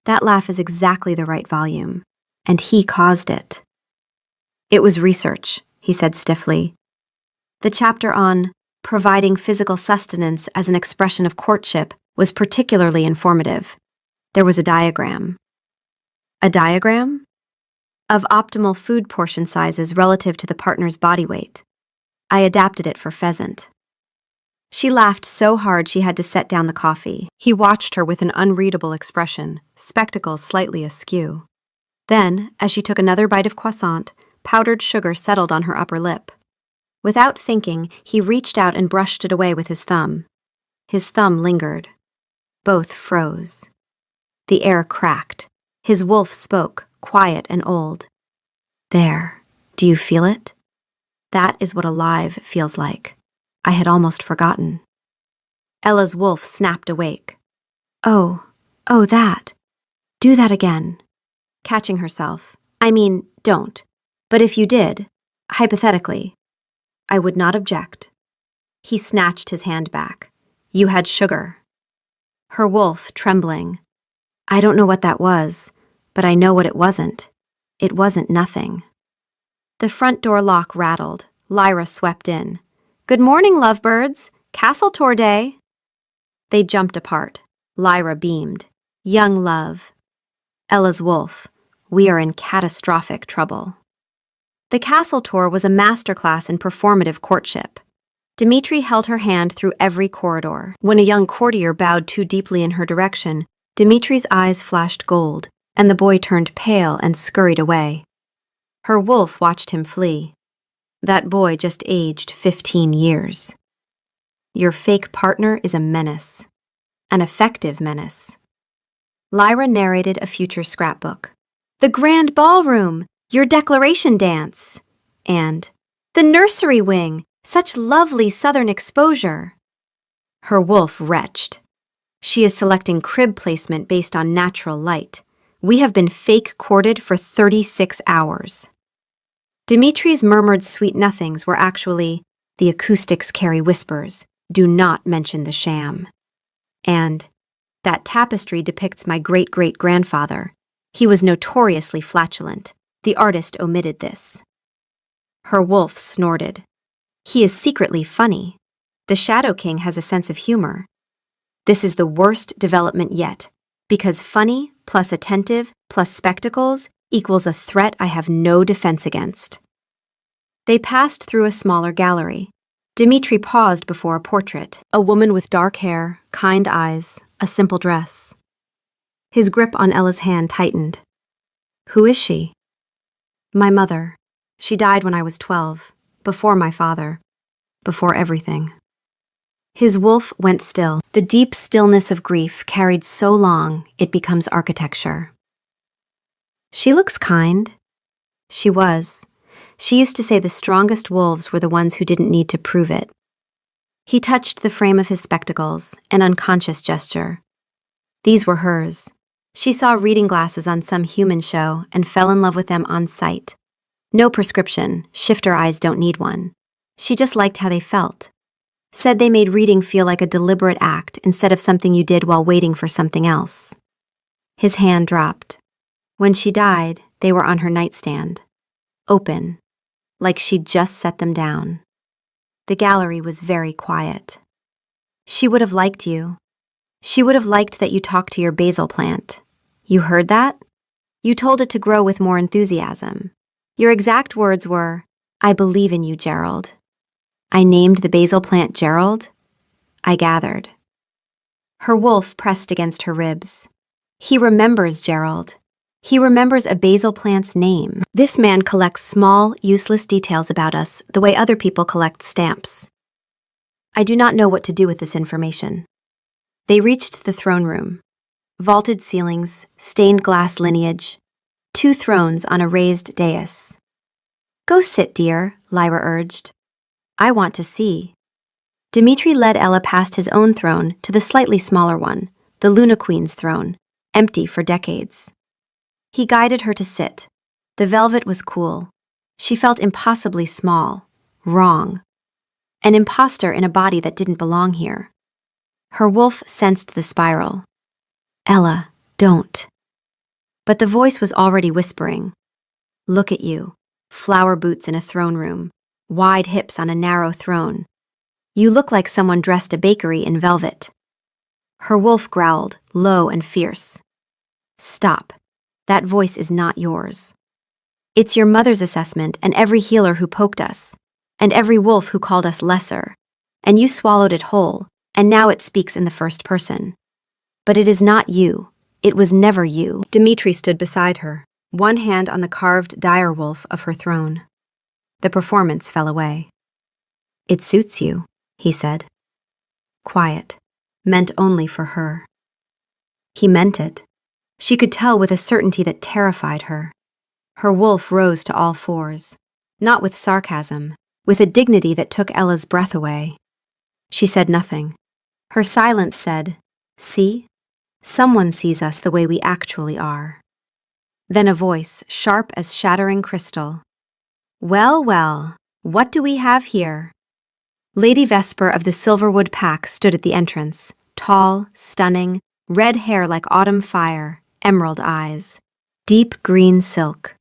That laugh is exactly the right volume. And he caused it. It was research, he said stiffly. The chapter on providing physical sustenance as an expression of courtship was particularly informative. There was a diagram. A diagram? Of optimal food portion sizes relative to the partner's body weight. I adapted it for pheasant. She laughed so hard she had to set down the coffee. He watched her with an unreadable expression, spectacles slightly askew. Then, as she took another bite of croissant, powdered sugar settled on her upper lip. Without thinking, he reached out and brushed it away with his thumb. His thumb lingered. Both froze. The air cracked. His wolf spoke, quiet and old. There, do you feel it? That is what alive feels like. I had almost forgotten. Ella's wolf snapped awake. Oh, that. Do that again. Catching herself. I mean, don't. But if you did, hypothetically, I would not object. He snatched his hand back. You had sugar. Her wolf, trembling. I don't know what that was, but I know what it wasn't. It wasn't nothing. The front door lock rattled. Lyra swept in. Good morning, lovebirds. Castle tour day. They jumped apart. Lyra beamed. Young love. Ella's wolf. We are in catastrophic trouble. The castle tour was a masterclass in performative courtship. Dimitri held her hand through every corridor. When a young courtier bowed too deeply in her direction, Dimitri's eyes flashed gold, and the boy turned pale and scurried away. Her wolf watched him flee. That boy just aged 15 years. Your fake partner is a menace. An effective menace. Lyra narrated a future scrapbook. The grand ballroom, your declaration dance, and the nursery wing, such lovely southern exposure. Her wolf retched. She is selecting crib placement based on natural light. We have been fake courted for 36 hours. Dimitri's murmured sweet nothings were actually, the acoustics carry whispers, do not mention the sham. And, that tapestry depicts my great-great-grandfather. He was notoriously flatulent. The artist omitted this. Her wolf snorted. He is secretly funny. The Shadow King has a sense of humor. This is the worst development yet, because funny plus attentive plus spectacles equals a threat I have no defense against. They passed through a smaller gallery. Dimitri paused before a portrait, a woman with dark hair, kind eyes, a simple dress. His grip on Ella's hand tightened. Who is she? My mother. She died when I was 12, before my father, before everything. His wolf went still. The deep stillness of grief carried so long it becomes architecture. She looks kind. She was. She used to say the strongest wolves were the ones who didn't need to prove it. He touched the frame of his spectacles, an unconscious gesture. These were hers. She saw reading glasses on some human show and fell in love with them on sight. No prescription, shifter eyes don't need one. She just liked how they felt. Said they made reading feel like a deliberate act instead of something you did while waiting for something else. His hand dropped. When she died, they were on her nightstand. Open, like she'd just set them down. The gallery was very quiet. She would have liked you. She would have liked that you talked to your basil plant. You heard that? You told it to grow with more enthusiasm. Your exact words were, I believe in you, Gerald. I named the basil plant Gerald. I gathered. Her wolf pressed against her ribs. He remembers Gerald. He remembers a basil plant's name. This man collects small, useless details about us the way other people collect stamps. I do not know what to do with this information. They reached the throne room. Vaulted ceilings, stained glass lineage, 2 thrones on a raised dais. Go sit, dear, Lyra urged. I want to see. Dimitri led Ella past his own throne to the slightly smaller one, the Luna Queen's throne, empty for decades. He guided her to sit. The velvet was cool. She felt impossibly small, wrong. An imposter in a body that didn't belong here. Her wolf sensed the spiral. Ella, don't. But the voice was already whispering. Look at you, flower boots in a throne room, wide hips on a narrow throne. You look like someone dressed a bakery in velvet. Her wolf growled, low and fierce. Stop. That voice is not yours. It's your mother's assessment and every healer who poked us, and every wolf who called us lesser, and you swallowed it whole, and now it speaks in the first person. But it is not you. It was never you. Dimitri stood beside her, one hand on the carved dire wolf of her throne. The performance fell away. It suits you, he said. Quiet, meant only for her. He meant it. She could tell with a certainty that terrified her. Her wolf rose to all fours, not with sarcasm, with a dignity that took Ella's breath away. She said nothing. Her silence said, See? Someone sees us the way we actually are. Then a voice, sharp as shattering crystal. Well, well, what do we have here? Lady Vesper of the Silverwood Pack stood at the entrance, tall, stunning, red hair like autumn fire, emerald eyes, deep green silk.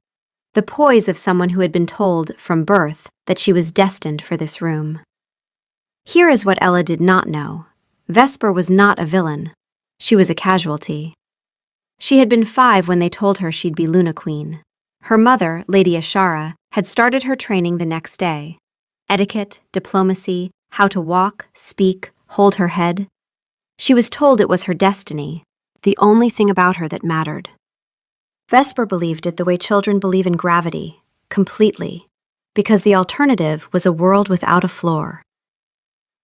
The poise of someone who had been told, from birth, that she was destined for this room. Here is what Ella did not know. Vesper was not a villain. She was a casualty. She had been 5 when they told her she'd be Luna Queen. Her mother, Lady Ashara, had started her training the next day. Etiquette, diplomacy, how to walk, speak, hold her head. She was told it was her destiny, the only thing about her that mattered. Vesper believed it the way children believe in gravity, completely, because the alternative was a world without a floor.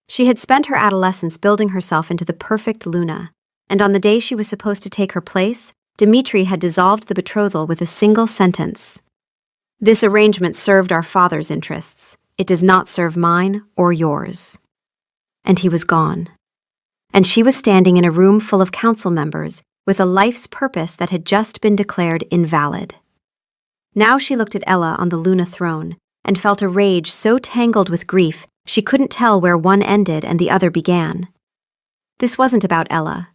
She had spent her adolescence building herself into the perfect Luna, and on the day she was supposed to take her place, Dimitri had dissolved the betrothal with a single sentence. This arrangement served our father's interests. It does not serve mine or yours. And he was gone. And she was standing in a room full of council members with a life's purpose that had just been declared invalid. Now she looked at Ella on the Luna throne and felt a rage so tangled with grief she couldn't tell where one ended and the other began. This wasn't about Ella.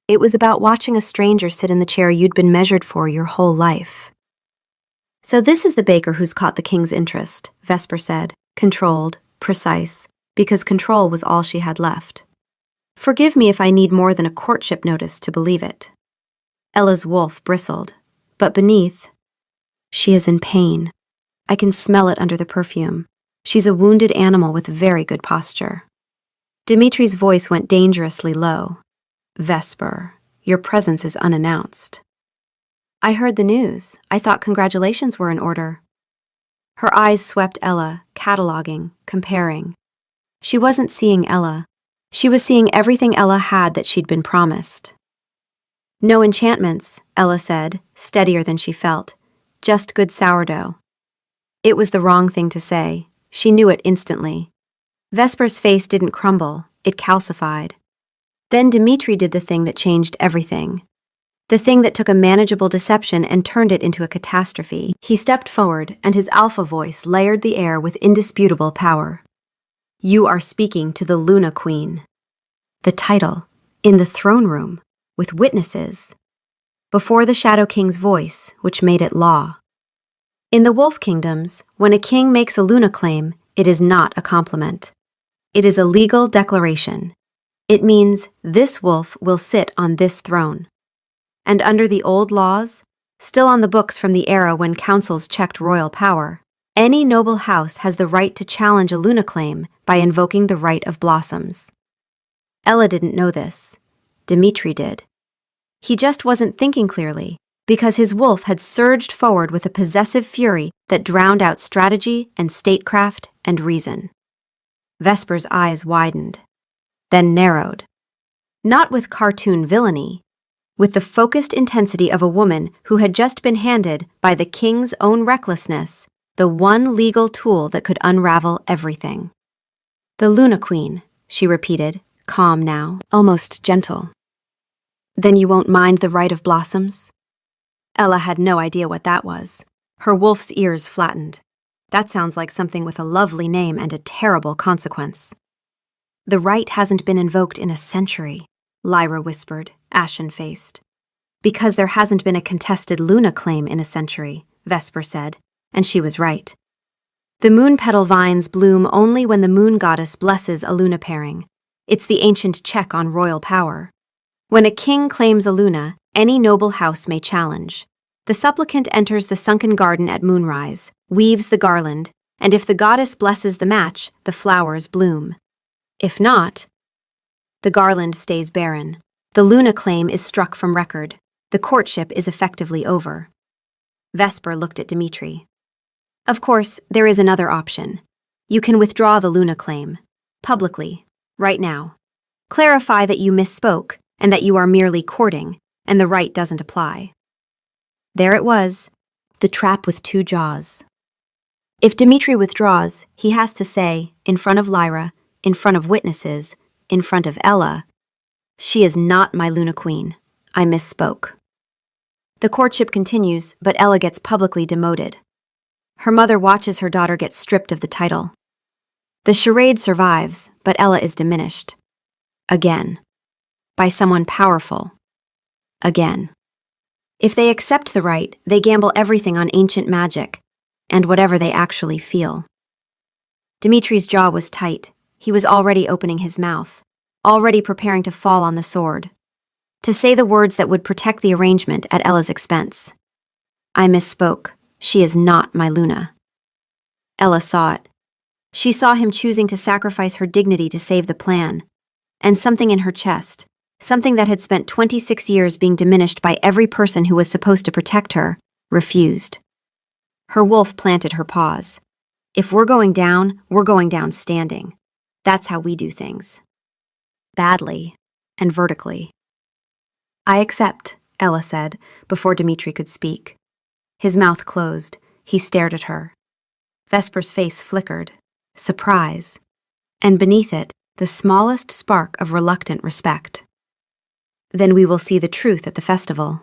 It was about watching a stranger sit in the chair you'd been measured for your whole life. So this is the baker who's caught the king's interest, Vesper said, controlled, precise, because control was all she had left. Forgive me if I need more than a courtship notice to believe it. Ella's wolf bristled, but beneath, she is in pain. I can smell it under the perfume. She's a wounded animal with very good posture. Dimitri's voice went dangerously low. Vesper, your presence is unannounced. I heard the news. I thought congratulations were in order. Her eyes swept Ella, cataloging, comparing. She wasn't seeing Ella. She was seeing everything Ella had that she'd been promised. No enchantments, Ella said, steadier than she felt. Just good sourdough. It was the wrong thing to say. She knew it instantly. Vesper's face didn't crumble. It calcified. Then Dimitri did the thing that changed everything. The thing that took a manageable deception and turned it into a catastrophe. He stepped forward, and his alpha voice layered the air with indisputable power. You are speaking to the Luna Queen. The title, in the throne room, with witnesses. Before the Shadow King's voice, which made it law. In the Wolf Kingdoms, when a king makes a Luna claim, it is not a compliment. It is a legal declaration. It means this wolf will sit on this throne. And under the old laws, still on the books from the era when councils checked royal power, any noble house has the right to challenge a Luna claim by invoking the right of blossoms. Ella didn't know this. Dimitri did. He just wasn't thinking clearly, because his wolf had surged forward with a possessive fury that drowned out strategy and statecraft and reason. Vesper's eyes widened, then narrowed. Not with cartoon villainy, with the focused intensity of a woman who had just been handed, by the king's own recklessness, the one legal tool that could unravel everything. The Luna Queen, she repeated, calm now, almost gentle. Then you won't mind the Rite of Blossoms? Ella had no idea what that was. Her wolf's ears flattened. That sounds like something with a lovely name and a terrible consequence. The rite hasn't been invoked in a century, Lyra whispered, ashen-faced. Because there hasn't been a contested Luna claim in a century, Vesper said, and she was right. The moon petal vines bloom only when the moon goddess blesses a Luna pairing. It's the ancient check on royal power. When a king claims a Luna, any noble house may challenge. The supplicant enters the sunken garden at moonrise, weaves the garland, and if the goddess blesses the match, the flowers bloom. If not, the garland stays barren. The Luna claim is struck from record. The courtship is effectively over. Vesper looked at Dimitri. Of course, there is another option. You can withdraw the Luna claim. Publicly. Right now. Clarify that you misspoke and that you are merely courting, and the right doesn't apply. There it was. The trap with two jaws. If Dimitri withdraws, he has to say, in front of Lyra, in front of witnesses, in front of Ella, "She is not my Luna Queen. I misspoke." The courtship continues, but Ella gets publicly demoted. Her mother watches her daughter get stripped of the title. The charade survives, but Ella is diminished. Again. By someone powerful. Again. If they accept the right, they gamble everything on ancient magic, and whatever they actually feel. Dimitri's jaw was tight. He was already opening his mouth, already preparing to fall on the sword, to say the words that would protect the arrangement at Ella's expense. I misspoke. She is not my Luna. Ella saw it. She saw him choosing to sacrifice her dignity to save the plan, and something in her chest, something that had spent 26 years being diminished by every person who was supposed to protect her, refused. Her wolf planted her paws. If we're going down standing. That's how we do things. Badly and vertically. I accept, Ella said, before Dimitri could speak. His mouth closed. He stared at her. Vesper's face flickered. Surprise. And beneath it, the smallest spark of reluctant respect. Then we will see the truth at the festival.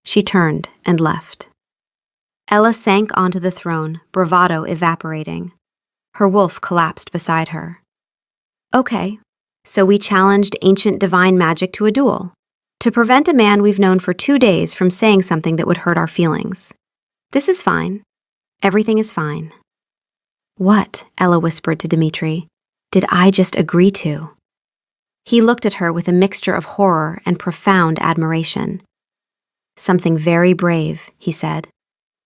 She turned and left. Ella sank onto the throne, bravado evaporating. Her wolf collapsed beside her. Okay, so we challenged ancient divine magic to a duel, to prevent a man we've known for 2 days from saying something that would hurt our feelings. This is fine. Everything is fine. What, Ella whispered to Dimitri, did I just agree to? He looked at her with a mixture of horror and profound admiration. Something very brave, he said,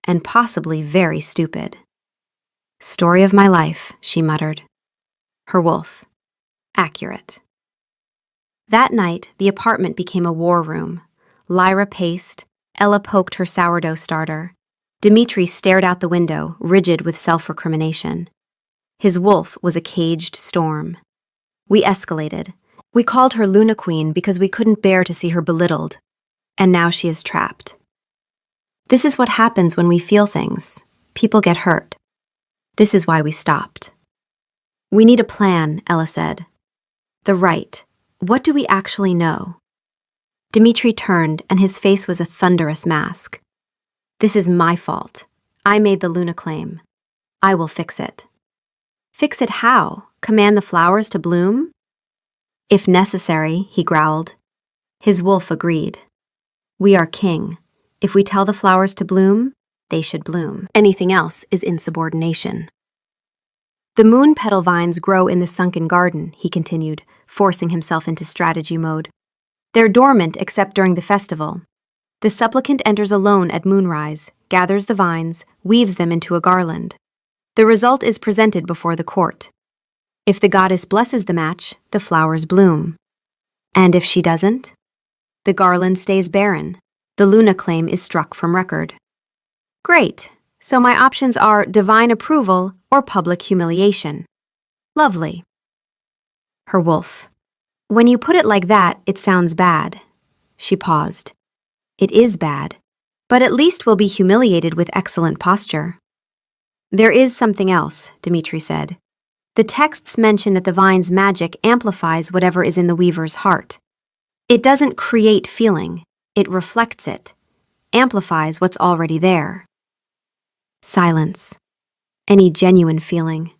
and possibly very stupid. Story of my life, she muttered. Her wolf. Accurate. That night, the apartment became a war room. Lyra paced, Ella poked her sourdough starter. Dimitri stared out the window, rigid with self-recrimination. His wolf was a caged storm. We escalated. We called her Luna Queen because we couldn't bear to see her belittled. And now she is trapped. This is what happens when we feel things. People get hurt. This is why we stopped. We need a plan, Ella said. The right. What do we actually know? Dimitri turned, and his face was a thunderous mask. This is my fault. I made the Luna claim. I will fix it. Fix it how? Command the flowers to bloom? If necessary, he growled. His wolf agreed. We are king. If we tell the flowers to bloom, they should bloom. Anything else is insubordination. The moon petal vines grow in the sunken garden, he continued, forcing himself into strategy mode. They're dormant except during the festival. The supplicant enters alone at moonrise, gathers the vines, weaves them into a garland. The result is presented before the court. If the goddess blesses the match, the flowers bloom. And if she doesn't? The garland stays barren. The Luna claim is struck from record. Great. So my options are divine approval or public humiliation. Lovely. Her wolf. When you put it like that, it sounds bad. She paused. It is bad, but at least we'll be humiliated with excellent posture. There is something else, Dimitri said. The texts mention that the vine's magic amplifies whatever is in the weaver's heart. It doesn't create feeling, it reflects it, amplifies what's already there. Silence. Any genuine feeling.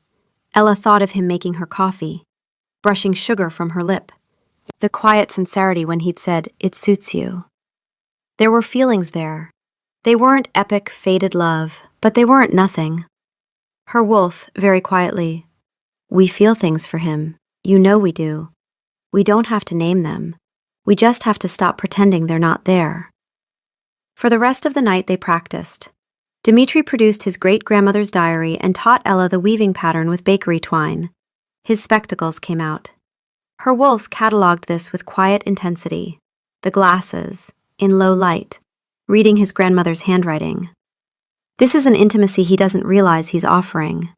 Ella thought of him making her coffee, brushing sugar from her lip. The quiet sincerity when he'd said, "It suits you." There were feelings there. They weren't epic, faded love, but they weren't nothing. Her wolf, very quietly, "We feel things for him. You know we do. We don't have to name them. We just have to stop pretending they're not there." For the rest of the night they practiced. Dmitri produced his great-grandmother's diary and taught Ella the weaving pattern with bakery twine. His spectacles came out. Her wolf catalogued this with quiet intensity. The glasses, in low light, reading his grandmother's handwriting. This is an intimacy he doesn't realize he's offering.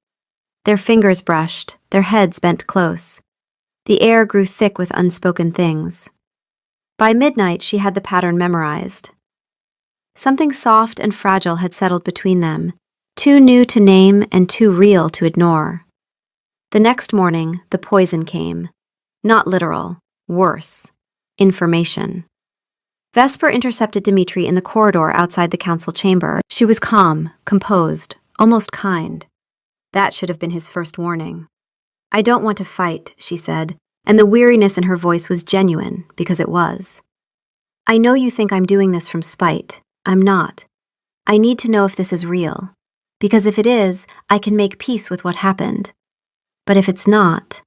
Their fingers brushed, their heads bent close. The air grew thick with unspoken things. By midnight, she had the pattern memorized. Something soft and fragile had settled between them, too new to name and too real to ignore. The next morning, the poison came. Not literal, worse. Information. Vesper intercepted Dmitri in the corridor outside the council chamber. She was calm, composed, almost kind. That should have been his first warning. "I don't want to fight," she said, and the weariness in her voice was genuine, because it was. "I know you think I'm doing this from spite. I'm not. I need to know if this is real, because if it is, I can make peace with what happened. But if it's not..."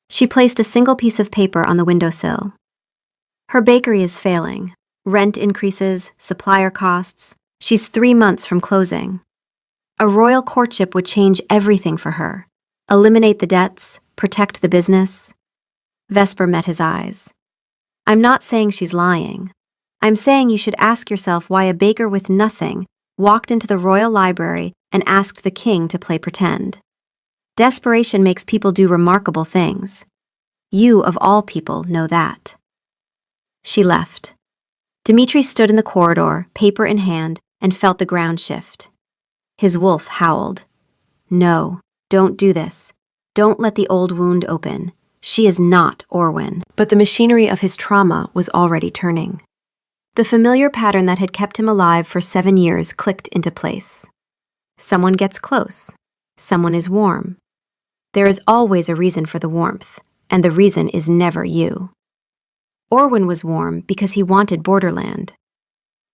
She placed a single piece of paper on the windowsill. "Her bakery is failing. Rent increases, supplier costs. She's 3 months from closing. A royal courtship would change everything for her. Eliminate the debts, protect the business." Vesper met his eyes. "I'm not saying she's lying. I'm saying you should ask yourself why a baker with nothing walked into the royal library and asked the king to play pretend. Desperation makes people do remarkable things. You, of all people, know that." She left. Dmitri stood in the corridor, paper in hand, and felt the ground shift. His wolf howled. "No, don't do this. Don't let the old wound open. She is not Orwin." But the machinery of his trauma was already turning. The familiar pattern that had kept him alive for 7 years clicked into place. Someone gets close. Someone is warm. There is always a reason for the warmth, and the reason is never you. Orwin was warm because he wanted borderland.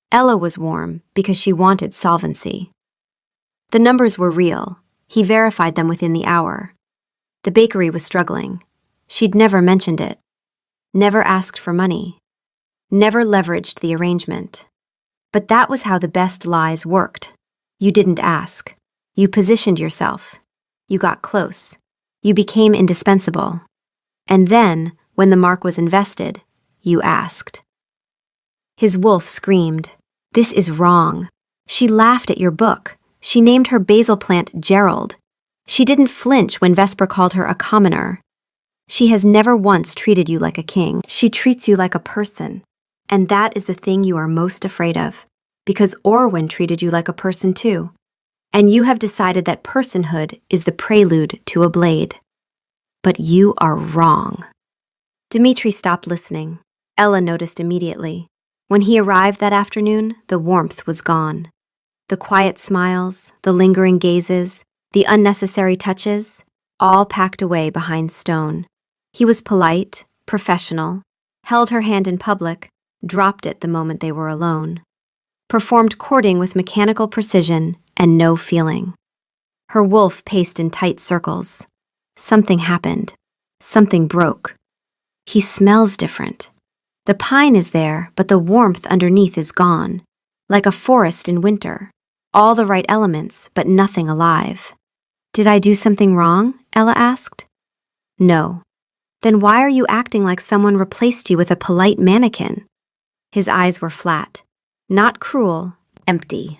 Ella was warm because she wanted solvency. The numbers were real. He verified them within the hour. The bakery was struggling. She'd never mentioned it. Never asked for money. Never leveraged the arrangement. But that was how the best lies worked. You didn't ask. You positioned yourself. You got close. You became indispensable. And then, when the mark was invested, you asked. His wolf screamed, "This is wrong. She laughed at your book. She named her basil plant Gerald. She didn't flinch when Vesper called her a commoner. She has never once treated you like a king. She treats you like a person. And that is the thing you are most afraid of, because Orwin treated you like a person too. And you have decided that personhood is the prelude to a blade. But you are wrong." Dmitri stopped listening. Ella noticed immediately. When he arrived that afternoon, the warmth was gone. The quiet smiles, the lingering gazes, the unnecessary touches, all packed away behind stone. He was polite, professional, held her hand in public, dropped it the moment they were alone. Performed courting with mechanical precision and no feeling. Her wolf paced in tight circles. Something happened. Something broke. He smells different. The pine is there, but the warmth underneath is gone. Like a forest in winter. All the right elements, but nothing alive. "Did I do something wrong?" Ella asked. "No." "Then why are you acting like someone replaced you with a polite mannequin?" His eyes were flat. Not cruel, empty.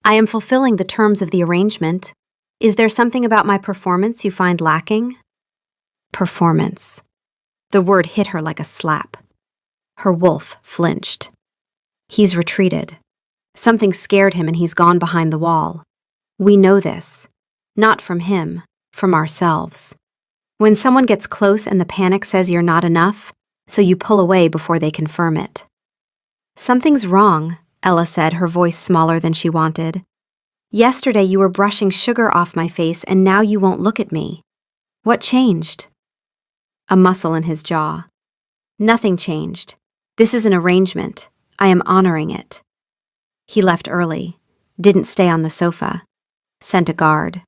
"I am fulfilling the terms of the arrangement. Is there something about my performance you find lacking?" Performance. The word hit her like a slap. Her wolf flinched. He's retreated. Something scared him and he's gone behind the wall. We know this. Not from him, from ourselves. When someone gets close and the panic says you're not enough, so you pull away before they confirm it. Something's wrong, Ella said, her voice smaller than she wanted. Yesterday you were brushing sugar off my face and now you won't look at me. What changed? A muscle in his jaw. Nothing changed. This is an arrangement. I am honoring it. He left early, didn't stay on the sofa, sent a guard.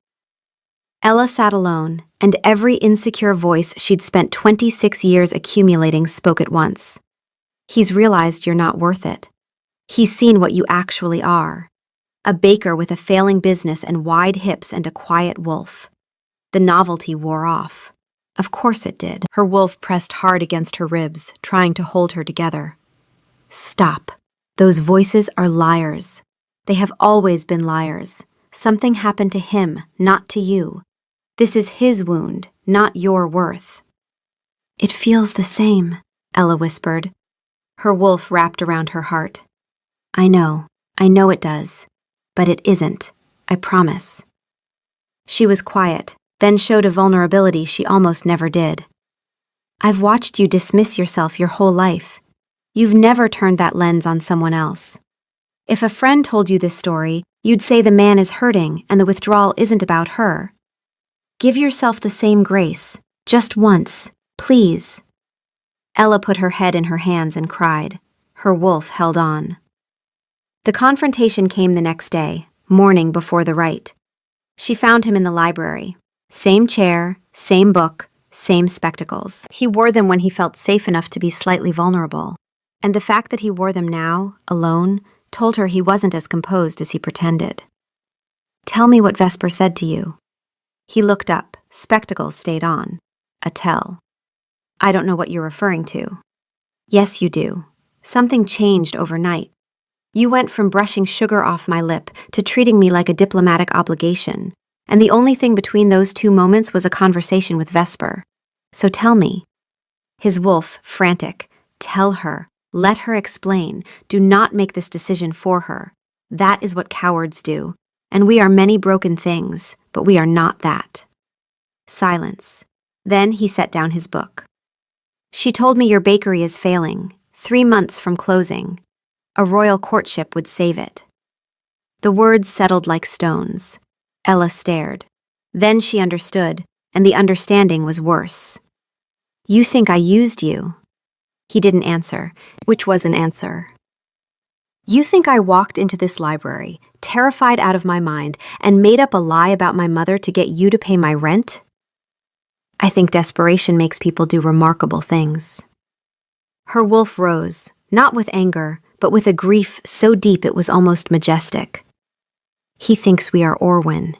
Ella sat alone, and every insecure voice she'd spent 26 years accumulating spoke at once. He's realized you're not worth it. He's seen what you actually are. A baker with a failing business and wide hips and a quiet wolf. The novelty wore off. Of course it did. Her wolf pressed hard against her ribs, trying to hold her together. Stop. Those voices are liars. They have always been liars. Something happened to him, not to you. This is his wound, not your worth. It feels the same, Ella whispered. Her wolf wrapped around her heart. I know it does. But it isn't, I promise. She was quiet, then showed a vulnerability she almost never did. I've watched you dismiss yourself your whole life. You've never turned that lens on someone else. If a friend told you this story, you'd say the man is hurting and the withdrawal isn't about her. Give yourself the same grace, just once, please. Ella put her head in her hands and cried. Her wolf held on. The confrontation came the next day, morning before the rite. She found him in the library. Same chair, same book, same spectacles. He wore them when he felt safe enough to be slightly vulnerable. And the fact that he wore them now, alone, told her he wasn't as composed as he pretended. Tell me what Vesper said to you. He looked up, spectacles stayed on. A tell. I don't know what you're referring to. Yes, you do. Something changed overnight. You went from brushing sugar off my lip to treating me like a diplomatic obligation, and the only thing between those two moments was a conversation with Vesper. So tell me. His wolf, frantic. Tell her. Let her explain. Do not make this decision for her. That is what cowards do, and we are many broken things, but we are not that. Silence. Then he set down his book. She told me your bakery is failing, 3 months from closing. A royal courtship would save it. The words settled like stones. Ella stared. Then she understood, and the understanding was worse. You think I used you? He didn't answer, which was an answer. You think I walked into this library, terrified out of my mind, and made up a lie about my mother to get you to pay my rent? I think desperation makes people do remarkable things. Her wolf rose, not with anger, but with a grief so deep it was almost majestic. He thinks we are Orwyn.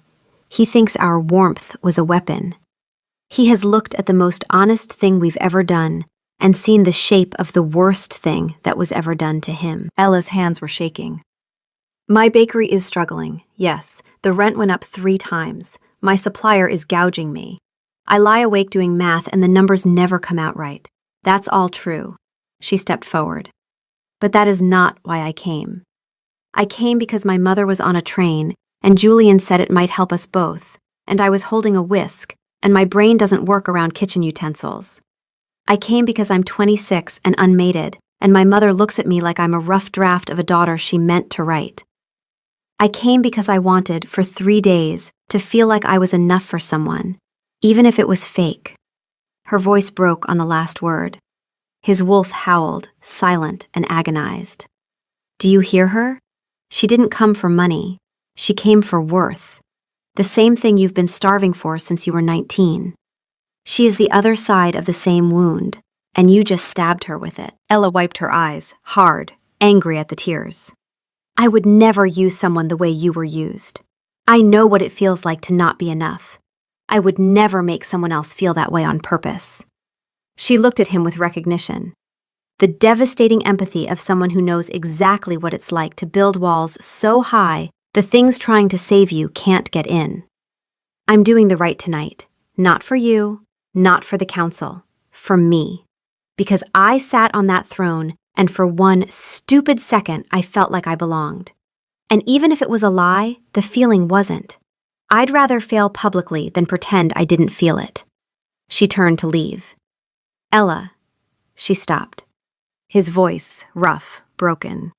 He thinks our warmth was a weapon. He has looked at the most honest thing we've ever done and seen the shape of the worst thing that was ever done to him. Ella's hands were shaking. My bakery is struggling, yes. The rent went up 3 times. My supplier is gouging me. I lie awake doing math and the numbers never come out right. That's all true. She stepped forward. But that is not why I came. I came because my mother was on a train, and Julian said it might help us both, and I was holding a whisk, and my brain doesn't work around kitchen utensils. I came because I'm 26 and unmated, and my mother looks at me like I'm a rough draft of a daughter she meant to write. I came because I wanted, for 3 days, to feel like I was enough for someone, even if it was fake. Her voice broke on the last word. His wolf howled, silent and agonized. Do you hear her? She didn't come for money. She came for worth. The same thing you've been starving for since you were 19. She is the other side of the same wound, and you just stabbed her with it. Ella wiped her eyes, hard, angry at the tears. I would never use someone the way you were used. I know what it feels like to not be enough. I would never make someone else feel that way on purpose. She looked at him with recognition. The devastating empathy of someone who knows exactly what it's like to build walls so high the things trying to save you can't get in. I'm doing the right tonight. Not for you, not for the council, for me. Because I sat on that throne, and for one stupid second I felt like I belonged. And even if it was a lie, the feeling wasn't. I'd rather fail publicly than pretend I didn't feel it. She turned to leave. Ella. She stopped. His voice, rough, broken.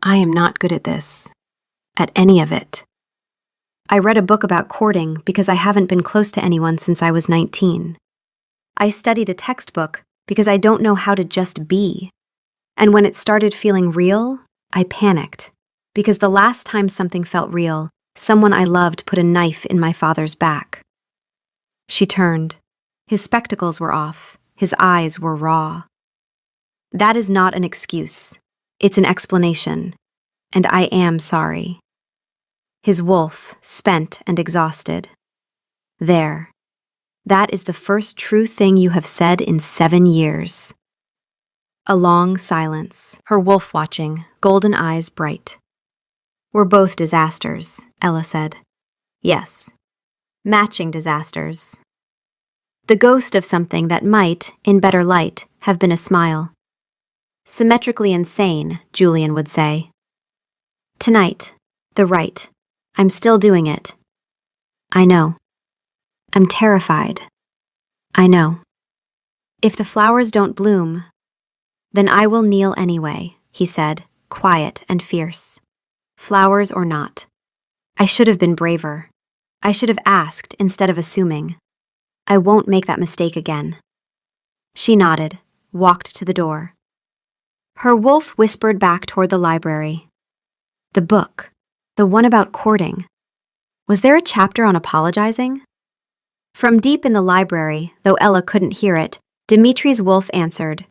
I am not good at this. At any of it. I read a book about courting because I haven't been close to anyone since I was 19. I studied a textbook because I don't know how to just be. And when it started feeling real, I panicked. Because the last time something felt real, someone I loved put a knife in my father's back. She turned. His spectacles were off. His eyes were raw. That is not an excuse. It's an explanation. And I am sorry. His wolf, spent and exhausted. There. That is the first true thing you have said in 7 years. A long silence, her wolf watching, golden eyes bright. We're both disasters, Ella said. Yes. Matching disasters. The ghost of something that might, in better light, have been a smile. Symmetrically insane, Julian would say. Tonight, the right. I'm still doing it. I know. I'm terrified. I know. If the flowers don't bloom, then I will kneel anyway, he said, quiet and fierce. Flowers or not. I should have been braver. I should have asked instead of assuming. I won't make that mistake again. She nodded, walked to the door. Her wolf whispered back toward the library. The book, the one about courting. Was there a chapter on apologizing? From deep in the library, though Ella couldn't hear it, Dimitri's wolf answered.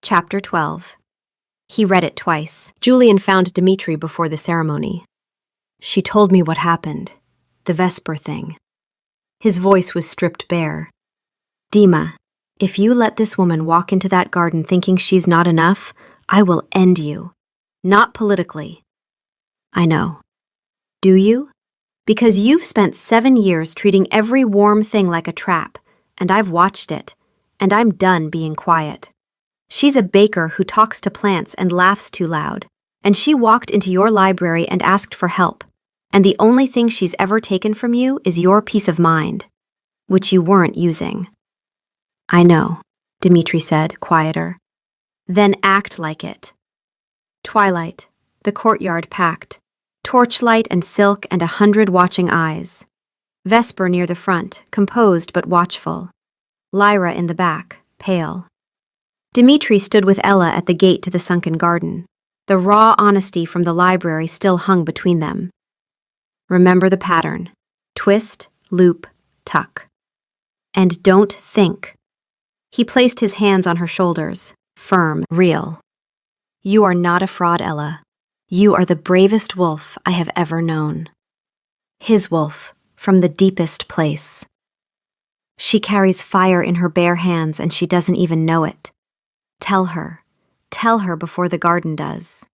Chapter 12. He read it twice. Julian found Dimitri before the ceremony. She told me what happened. The Vesper thing. His voice was stripped bare. Dima, if you let this woman walk into that garden thinking she's not enough, I will end you. Not politically. I know. Do you? Because you've spent 7 years treating every warm thing like a trap, and I've watched it, and I'm done being quiet. She's a baker who talks to plants and laughs too loud, and she walked into your library and asked for help, and the only thing she's ever taken from you is your peace of mind, which you weren't using. I know, Dimitri said, quieter. Then act like it. Twilight, the courtyard packed, torchlight and silk and 100 watching eyes. Vesper near the front, composed but watchful. Lyra in the back, pale. Dimitri stood with Ella at the gate to the sunken garden. The raw honesty from the library still hung between them. Remember the pattern. Twist, loop, tuck. And don't think. He placed his hands on her shoulders, firm, real. You are not a fraud, Ella. You are the bravest wolf I have ever known. His wolf, from the deepest place. She carries fire in her bare hands and she doesn't even know it. Tell her before the garden does.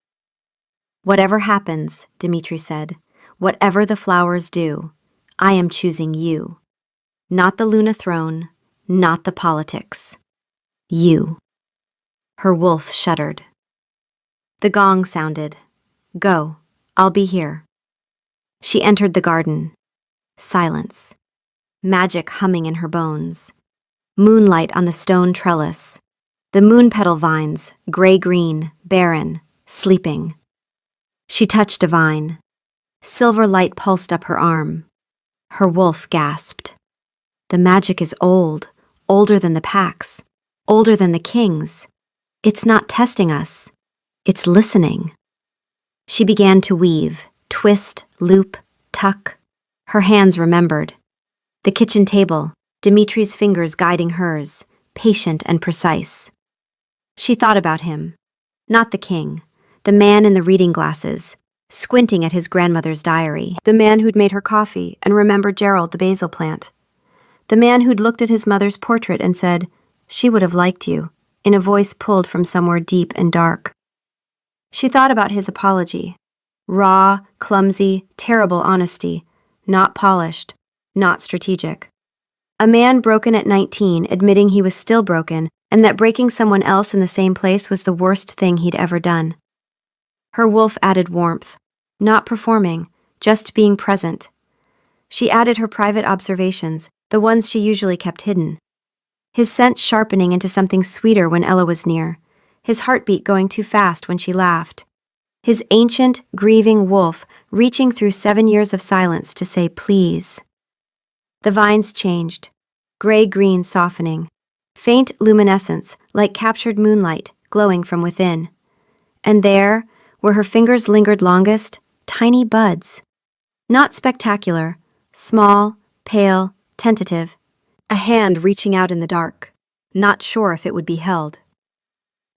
Whatever happens, Dimitri said, whatever the flowers do, I am choosing you. Not the Luna throne, not the politics. You. Her wolf shuddered. The gong sounded. Go, I'll be here. She entered the garden. Silence. Magic humming in her bones. Moonlight on the stone trellis. The moon petal vines, gray-green, barren, sleeping. She touched a vine. Silver light pulsed up her arm. Her wolf gasped. The magic is old, older than the packs, older than the kings. It's not testing us. It's listening. She began to weave, twist, loop, tuck. Her hands remembered. The kitchen table, Dimitri's fingers guiding hers, patient and precise. She thought about him. Not the king, the man in the reading glasses, squinting at his grandmother's diary. The man who'd made her coffee and remembered Gerald, the basil plant. The man who'd looked at his mother's portrait and said, "She would have liked you," in a voice pulled from somewhere deep and dark. She thought about his apology. Raw, clumsy, terrible honesty, not polished, not strategic. A man broken at 19, admitting he was still broken, and that breaking someone else in the same place was the worst thing he'd ever done. Her wolf added warmth, not performing, just being present. She added her private observations, the ones she usually kept hidden. his scent sharpening into something sweeter when Ella was near, his heartbeat going too fast when she laughed. His ancient, grieving wolf reaching through 7 years of silence to say please. The vines changed, gray-green softening, faint luminescence like captured moonlight glowing from within. And there, where her fingers lingered longest, tiny buds. Not spectacular, small, pale, tentative. A hand reaching out in the dark, not sure if it would be held.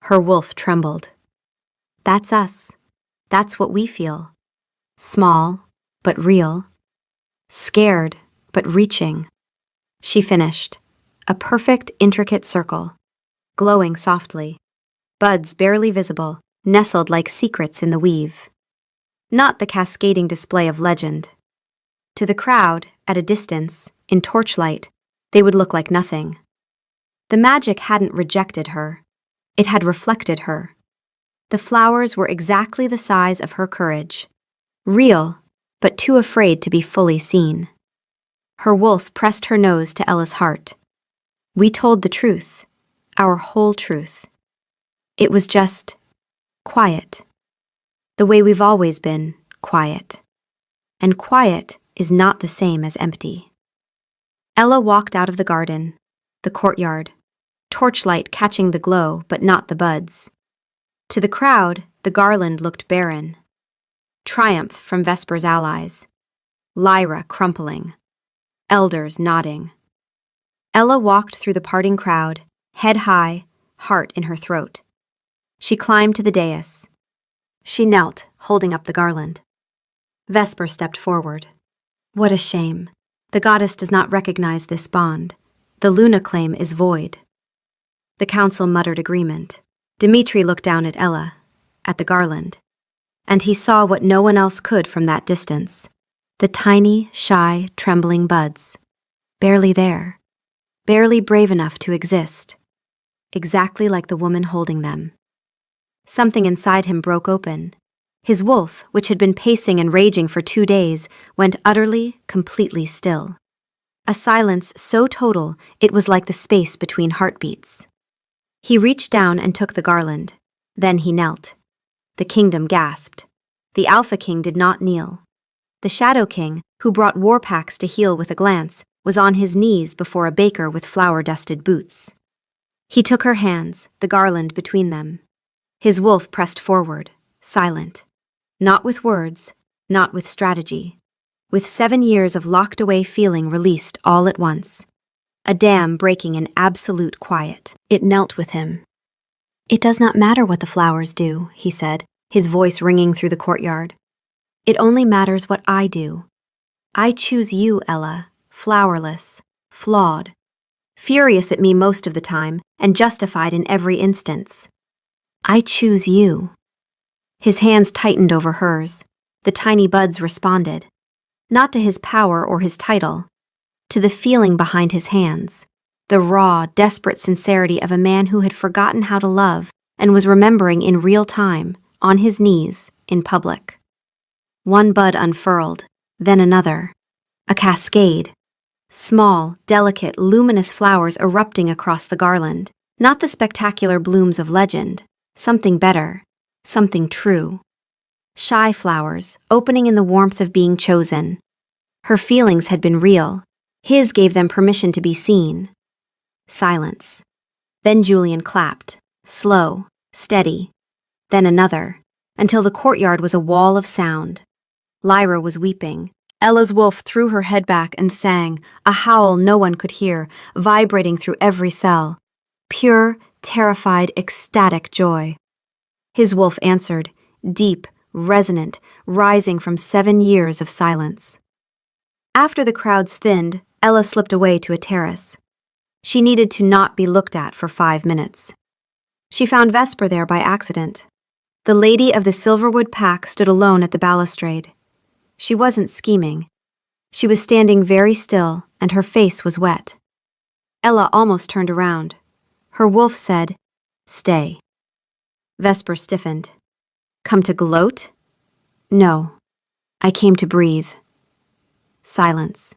Her wolf trembled. That's us. That's what we feel. Small, but real. Scared, but reaching. She finished. A perfect, intricate circle. Glowing softly. Buds barely visible, nestled like secrets in the weave. Not the cascading display of legend. To the crowd, at a distance, in torchlight, they would look like nothing. The magic hadn't rejected her. It had reflected her. The flowers were exactly the size of her courage. Real, but too afraid to be fully seen. Her wolf pressed her nose to Ella's heart. We told the truth, our whole truth. It was just quiet. The way we've always been, quiet. And quiet is not the same as empty. Ella walked out of the garden, the courtyard, torchlight catching the glow but not the buds. To the crowd, the garland looked barren. Triumph from Vesper's allies. Lyra crumpling. Elders nodding. Ella walked through the parting crowd, head high, heart in her throat. She climbed to the dais. She knelt, holding up the garland. Vesper stepped forward. What a shame. The goddess does not recognize this bond. The Luna claim is void. The council muttered agreement. Dimitri looked down at Ella, at the garland, and he saw what no one else could from that distance. The tiny, shy, trembling buds. Barely there. Barely brave enough to exist. Exactly like the woman holding them. Something inside him broke open. His wolf, which had been pacing and raging for 2 days, went utterly, completely still. A silence so total it was like the space between heartbeats. He reached down and took the garland. Then he knelt. The kingdom gasped. The Alpha King did not kneel. The Shadow King, who brought war packs to heal with a glance, was on his knees before a baker with flour-dusted boots. He took her hands, the garland between them. His wolf pressed forward, silent. Not with words, not with strategy. With 7 years of locked-away feeling released all at once. A dam breaking in absolute quiet. It knelt with him. It does not matter what the flowers do, he said, his voice ringing through the courtyard. It only matters what I do. I choose you, Ella, flowerless, flawed, furious at me most of the time, and justified in every instance. I choose you. His hands tightened over hers. The tiny buds responded. Not to his power or his title, to the feeling behind his hands, the raw, desperate sincerity of a man who had forgotten how to love and was remembering in real time, on his knees, in public. One bud unfurled, then another. A cascade. Small, delicate, luminous flowers erupting across the garland, not the spectacular blooms of legend, something better, something true. Shy flowers, opening in the warmth of being chosen. Her feelings had been real. His gave them permission to be seen. Silence. Then Julian clapped, slow, steady. Then another, until the courtyard was a wall of sound. Lyra was weeping. Ella's wolf threw her head back and sang, a howl no one could hear, vibrating through every cell. Pure, terrified, ecstatic joy. His wolf answered, deep, resonant, rising from 7 years of silence. After the crowds thinned, Ella slipped away to a terrace. She needed to not be looked at for 5 minutes. She found Vesper there by accident. The lady of the Silverwood pack stood alone at the balustrade. She wasn't scheming. She was standing very still, and her face was wet. Ella almost turned around. Her wolf said, "Stay." Vesper stiffened. "Come to gloat?" "No. I came to breathe." Silence.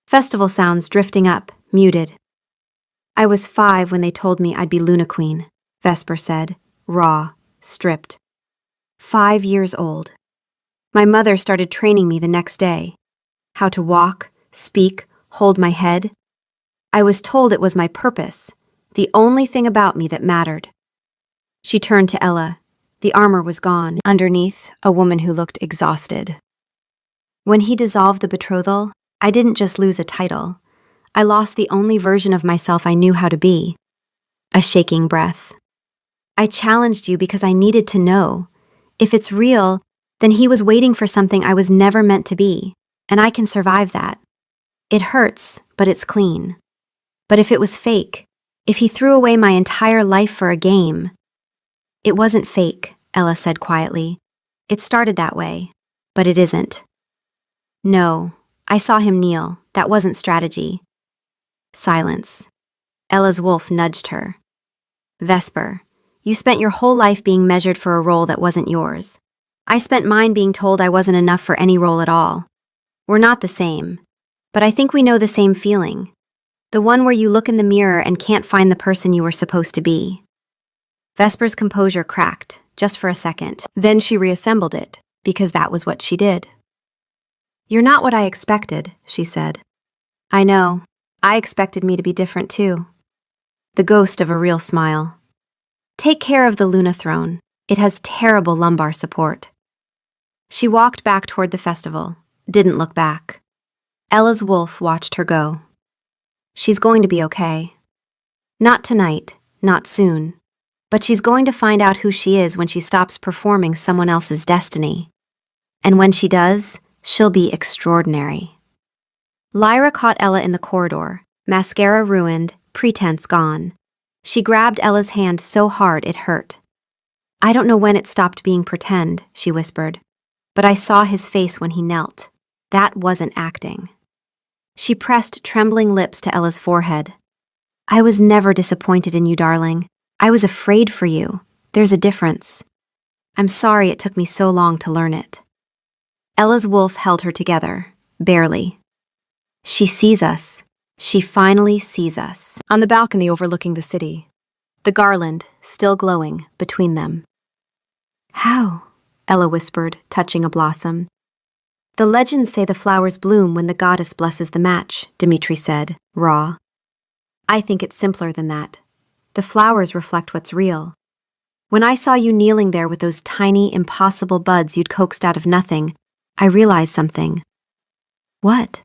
Festival sounds drifting up, muted. I was 5 when they told me I'd be Luna Queen, Vesper said, raw, stripped. 5 years old. My mother started training me the next day. How to walk, speak, hold my head. I was told it was my purpose, the only thing about me that mattered. She turned to Ella. The armor was gone. Underneath, a woman who looked exhausted. When he dissolved the betrothal, I didn't just lose a title. I lost the only version of myself I knew how to be. A shaking breath. I challenged you because I needed to know. If it's real, then he was waiting for something I was never meant to be, and I can survive that. It hurts, but it's clean. But if it was fake, if he threw away my entire life for a game— It wasn't fake, Ella said quietly. It started that way, but it isn't. No, I saw him kneel. That wasn't strategy. Silence. Ella's wolf nudged her. Vesper, you spent your whole life being measured for a role that wasn't yours. I spent mine being told I wasn't enough for any role at all. We're not the same, but I think we know the same feeling. The one where you look in the mirror and can't find the person you were supposed to be. Vesper's composure cracked, just for a second. Then she reassembled it, because that was what she did. You're not what I expected, she said. I know. I expected me to be different too. The ghost of a real smile. Take care of the Luna throne. It has terrible lumbar support. She walked back toward the festival, didn't look back. Ella's wolf watched her go. She's going to be okay. Not tonight, not soon. But she's going to find out who she is when she stops performing someone else's destiny. And when she does, she'll be extraordinary. Lyra caught Ella in the corridor, mascara ruined, pretense gone. She grabbed Ella's hand so hard it hurt. I don't know when it stopped being pretend, she whispered, but I saw his face when he knelt. That wasn't acting. She pressed trembling lips to Ella's forehead. I was never disappointed in you, darling. I was afraid for you. There's a difference. I'm sorry it took me so long to learn it. Ella's wolf held her together, barely. She sees us. She finally sees us. On the balcony overlooking the city, the garland still glowing between them. How? Ella whispered, touching a blossom. The legends say the flowers bloom when the goddess blesses the match, Dimitri said, raw. I think it's simpler than that. The flowers reflect what's real. When I saw you kneeling there with those tiny, impossible buds you'd coaxed out of nothing, I realized something. What?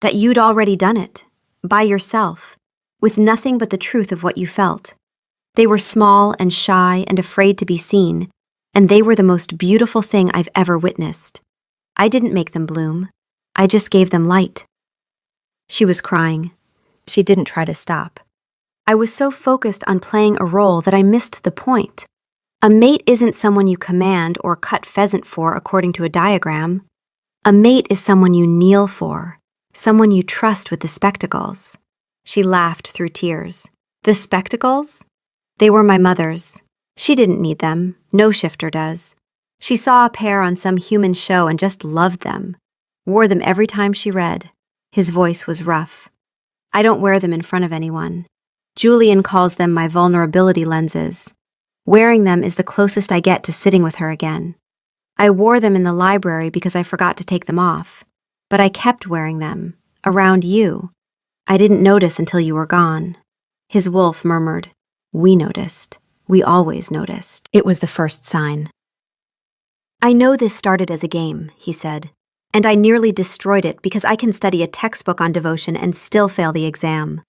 That you'd already done it, by yourself, with nothing but the truth of what you felt. They were small and shy and afraid to be seen, and they were the most beautiful thing I've ever witnessed. I didn't make them bloom. I just gave them light. She was crying. She didn't try to stop. I was so focused on playing a role that I missed the point. A mate isn't someone you command or cut pheasant for according to a diagram. A mate is someone you kneel for, someone you trust with the spectacles. She laughed through tears. The spectacles? They were my mother's. She didn't need them. No shifter does. She saw a pair on some human show and just loved them. Wore them every time she read. His voice was rough. I don't wear them in front of anyone. Julian calls them my vulnerability lenses. Wearing them is the closest I get to sitting with her again. I wore them in the library because I forgot to take them off. But I kept wearing them, around you. I didn't notice until you were gone. His wolf murmured, We noticed. We always noticed. It was the first sign. I know this started as a game, he said, and I nearly destroyed it because I can study a textbook on devotion and still fail the exam.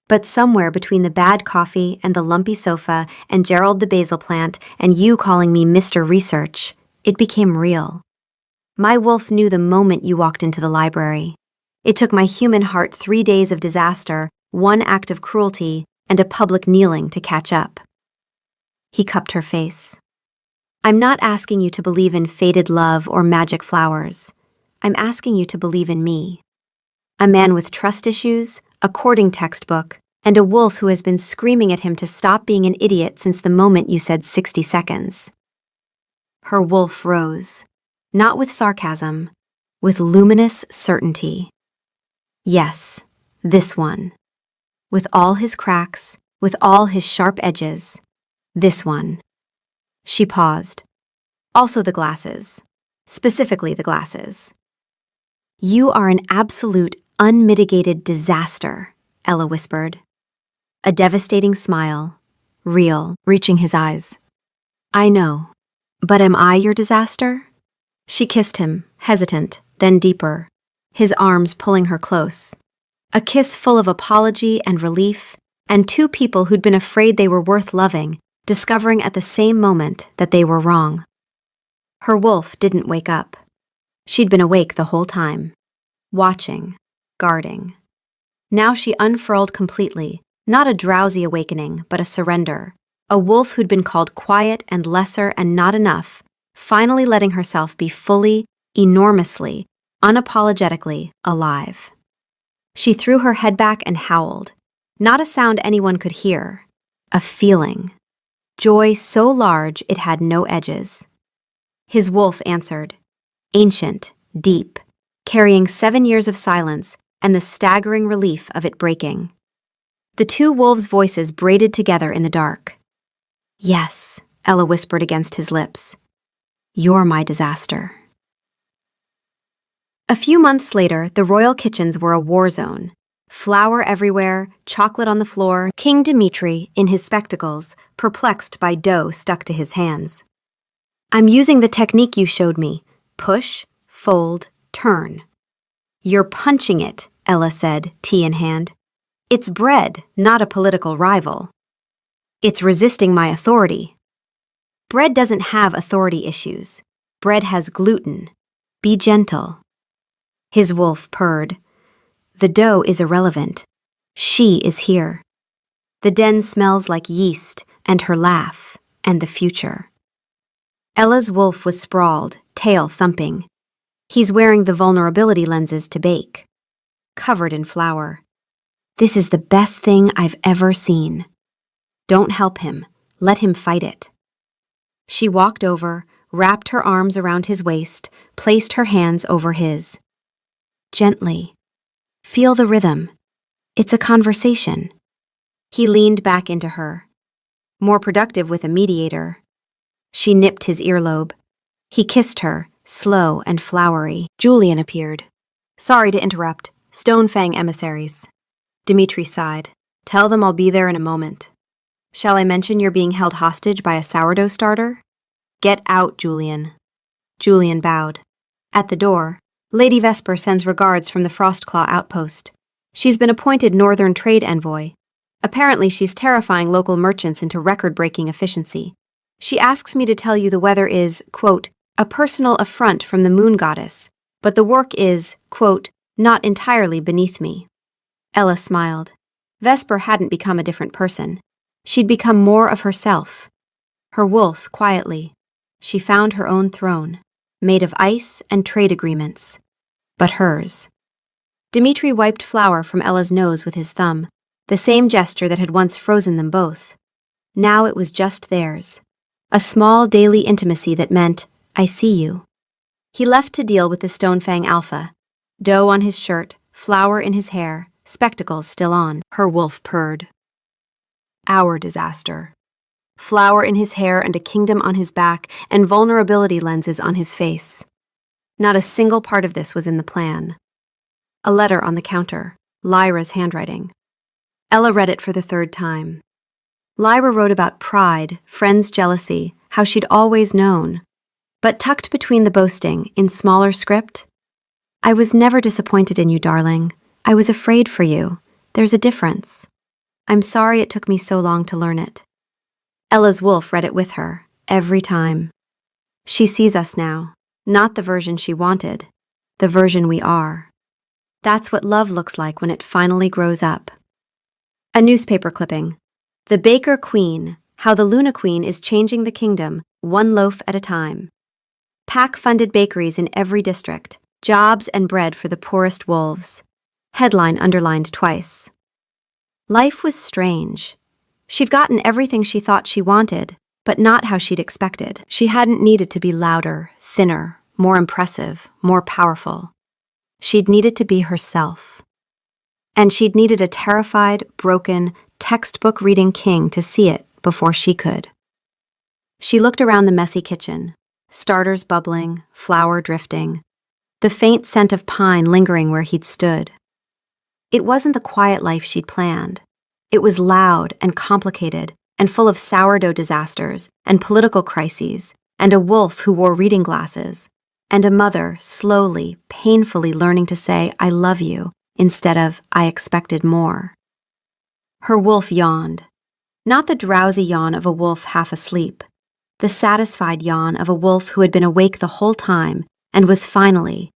But somewhere between the bad coffee and the lumpy sofa and Gerald the basil plant and you calling me Mr. Research, it became real. My wolf knew the moment you walked into the library. It took my human heart 3 days of disaster, 1 act of cruelty, and a public kneeling to catch up. He cupped her face. I'm not asking you to believe in fated love or magic flowers. I'm asking you to believe in me. A man with trust issues, a courting textbook, and a wolf who has been screaming at him to stop being an idiot since the moment you said 60 seconds. Her wolf rose, not with sarcasm, with luminous certainty. Yes, this one. with all his cracks, with all his sharp edges. This one. She paused. Also the glasses. Specifically the glasses. You are an absolute, unmitigated disaster, Ella whispered. A devastating smile, real, reaching his eyes. I know, but am I your disaster? She kissed him, hesitant, then deeper, his arms pulling her close. A kiss full of apology and relief, and two people who'd been afraid they were worth loving, discovering at the same moment that they were wrong. Her wolf didn't wake up. She'd been awake the whole time, watching, guarding. Now she unfurled completely, not a drowsy awakening, but a surrender. A wolf who'd been called quiet and lesser and not enough, finally letting herself be fully, enormously, unapologetically alive. She threw her head back and howled. Not a sound anyone could hear. A feeling. Joy so large it had no edges. His wolf answered. Ancient, deep, carrying 7 years of silence and the staggering relief of it breaking. The two wolves' voices braided together in the dark. Yes, Ella whispered against his lips. You're my disaster. A few months later, the royal kitchens were a war zone. Flour everywhere, chocolate on the floor, King Dmitri, in his spectacles, perplexed by dough stuck to his hands. I'm using the technique you showed me. Push, fold, turn. You're punching it, Ella said, tea in hand. It's bread, not a political rival. It's resisting my authority. Bread doesn't have authority issues. Bread has gluten. Be gentle. His wolf purred. The dough is irrelevant. She is here. The den smells like yeast, and her laugh, and the future. Ella's wolf was sprawled, tail thumping. He's wearing the vulnerability lenses to bake. Covered in flour. This is the best thing I've ever seen. Don't help him. Let him fight it. She walked over, wrapped her arms around his waist, placed her hands over his. Gently. Feel the rhythm. It's a conversation. He leaned back into her. More productive with a mediator. She nipped his earlobe. He kissed her, slow and flowery. Julian appeared. Sorry to interrupt. Stonefang emissaries. Dmitri sighed. Tell them I'll be there in a moment. Shall I mention you're being held hostage by a sourdough starter? Get out, Julian. Julian bowed. At the door, Lady Vesper sends regards from the Frostclaw outpost. She's been appointed Northern Trade Envoy. Apparently she's terrifying local merchants into record-breaking efficiency. She asks me to tell you the weather is, quote, a personal affront from the moon goddess, but the work is, quote, not entirely beneath me. Ella smiled. Vesper hadn't become a different person. She'd become more of herself. Her wolf, quietly. She found her own throne, made of ice and trade agreements. But hers. Dmitri wiped flour from Ella's nose with his thumb, the same gesture that had once frozen them both. Now it was just theirs. A small daily intimacy that meant, I see you. He left to deal with the Stonefang Alpha. Dough on his shirt, flour in his hair, spectacles still on. Her wolf purred. Our disaster. Flour in his hair and a kingdom on his back, and vulnerability lenses on his face. Not a single part of this was in the plan. A letter on the counter, Lyra's handwriting. Ella read it for the third time. Lyra wrote about pride, friends' jealousy, how she'd always known. But tucked between the boasting, in smaller script, I was never disappointed in you, darling. I was afraid for you. There's a difference. I'm sorry it took me so long to learn it. Ella's wolf read it with her, every time. She sees us now, not the version she wanted, the version we are. That's what love looks like when it finally grows up. A newspaper clipping. The Baker Queen, how the Luna Queen is changing the kingdom, one loaf at a time. PAC-funded bakeries in every district, jobs and bread for the poorest wolves. Headline underlined twice. Life was strange. She'd gotten everything she thought she wanted, but not how she'd expected. She hadn't needed to be louder, thinner, more impressive, more powerful. She'd needed to be herself. And she'd needed a terrified, broken, textbook-reading king to see it before she could. She looked around the messy kitchen, starters bubbling, flour drifting, the faint scent of pine lingering where he'd stood. It wasn't the quiet life she'd planned. It was loud and complicated and full of sourdough disasters and political crises, and a wolf who wore reading glasses, and a mother slowly, painfully learning to say, "I love you," instead of, "I expected more." Her wolf yawned. Not the drowsy yawn of a wolf half asleep, the satisfied yawn of a wolf who had been awake the whole time and was finally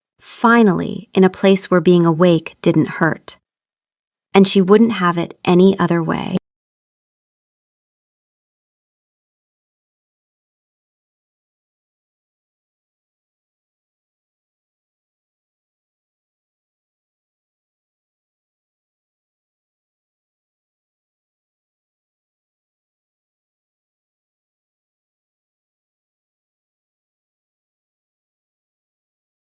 in a place where being awake didn't hurt. And she wouldn't have it any other way.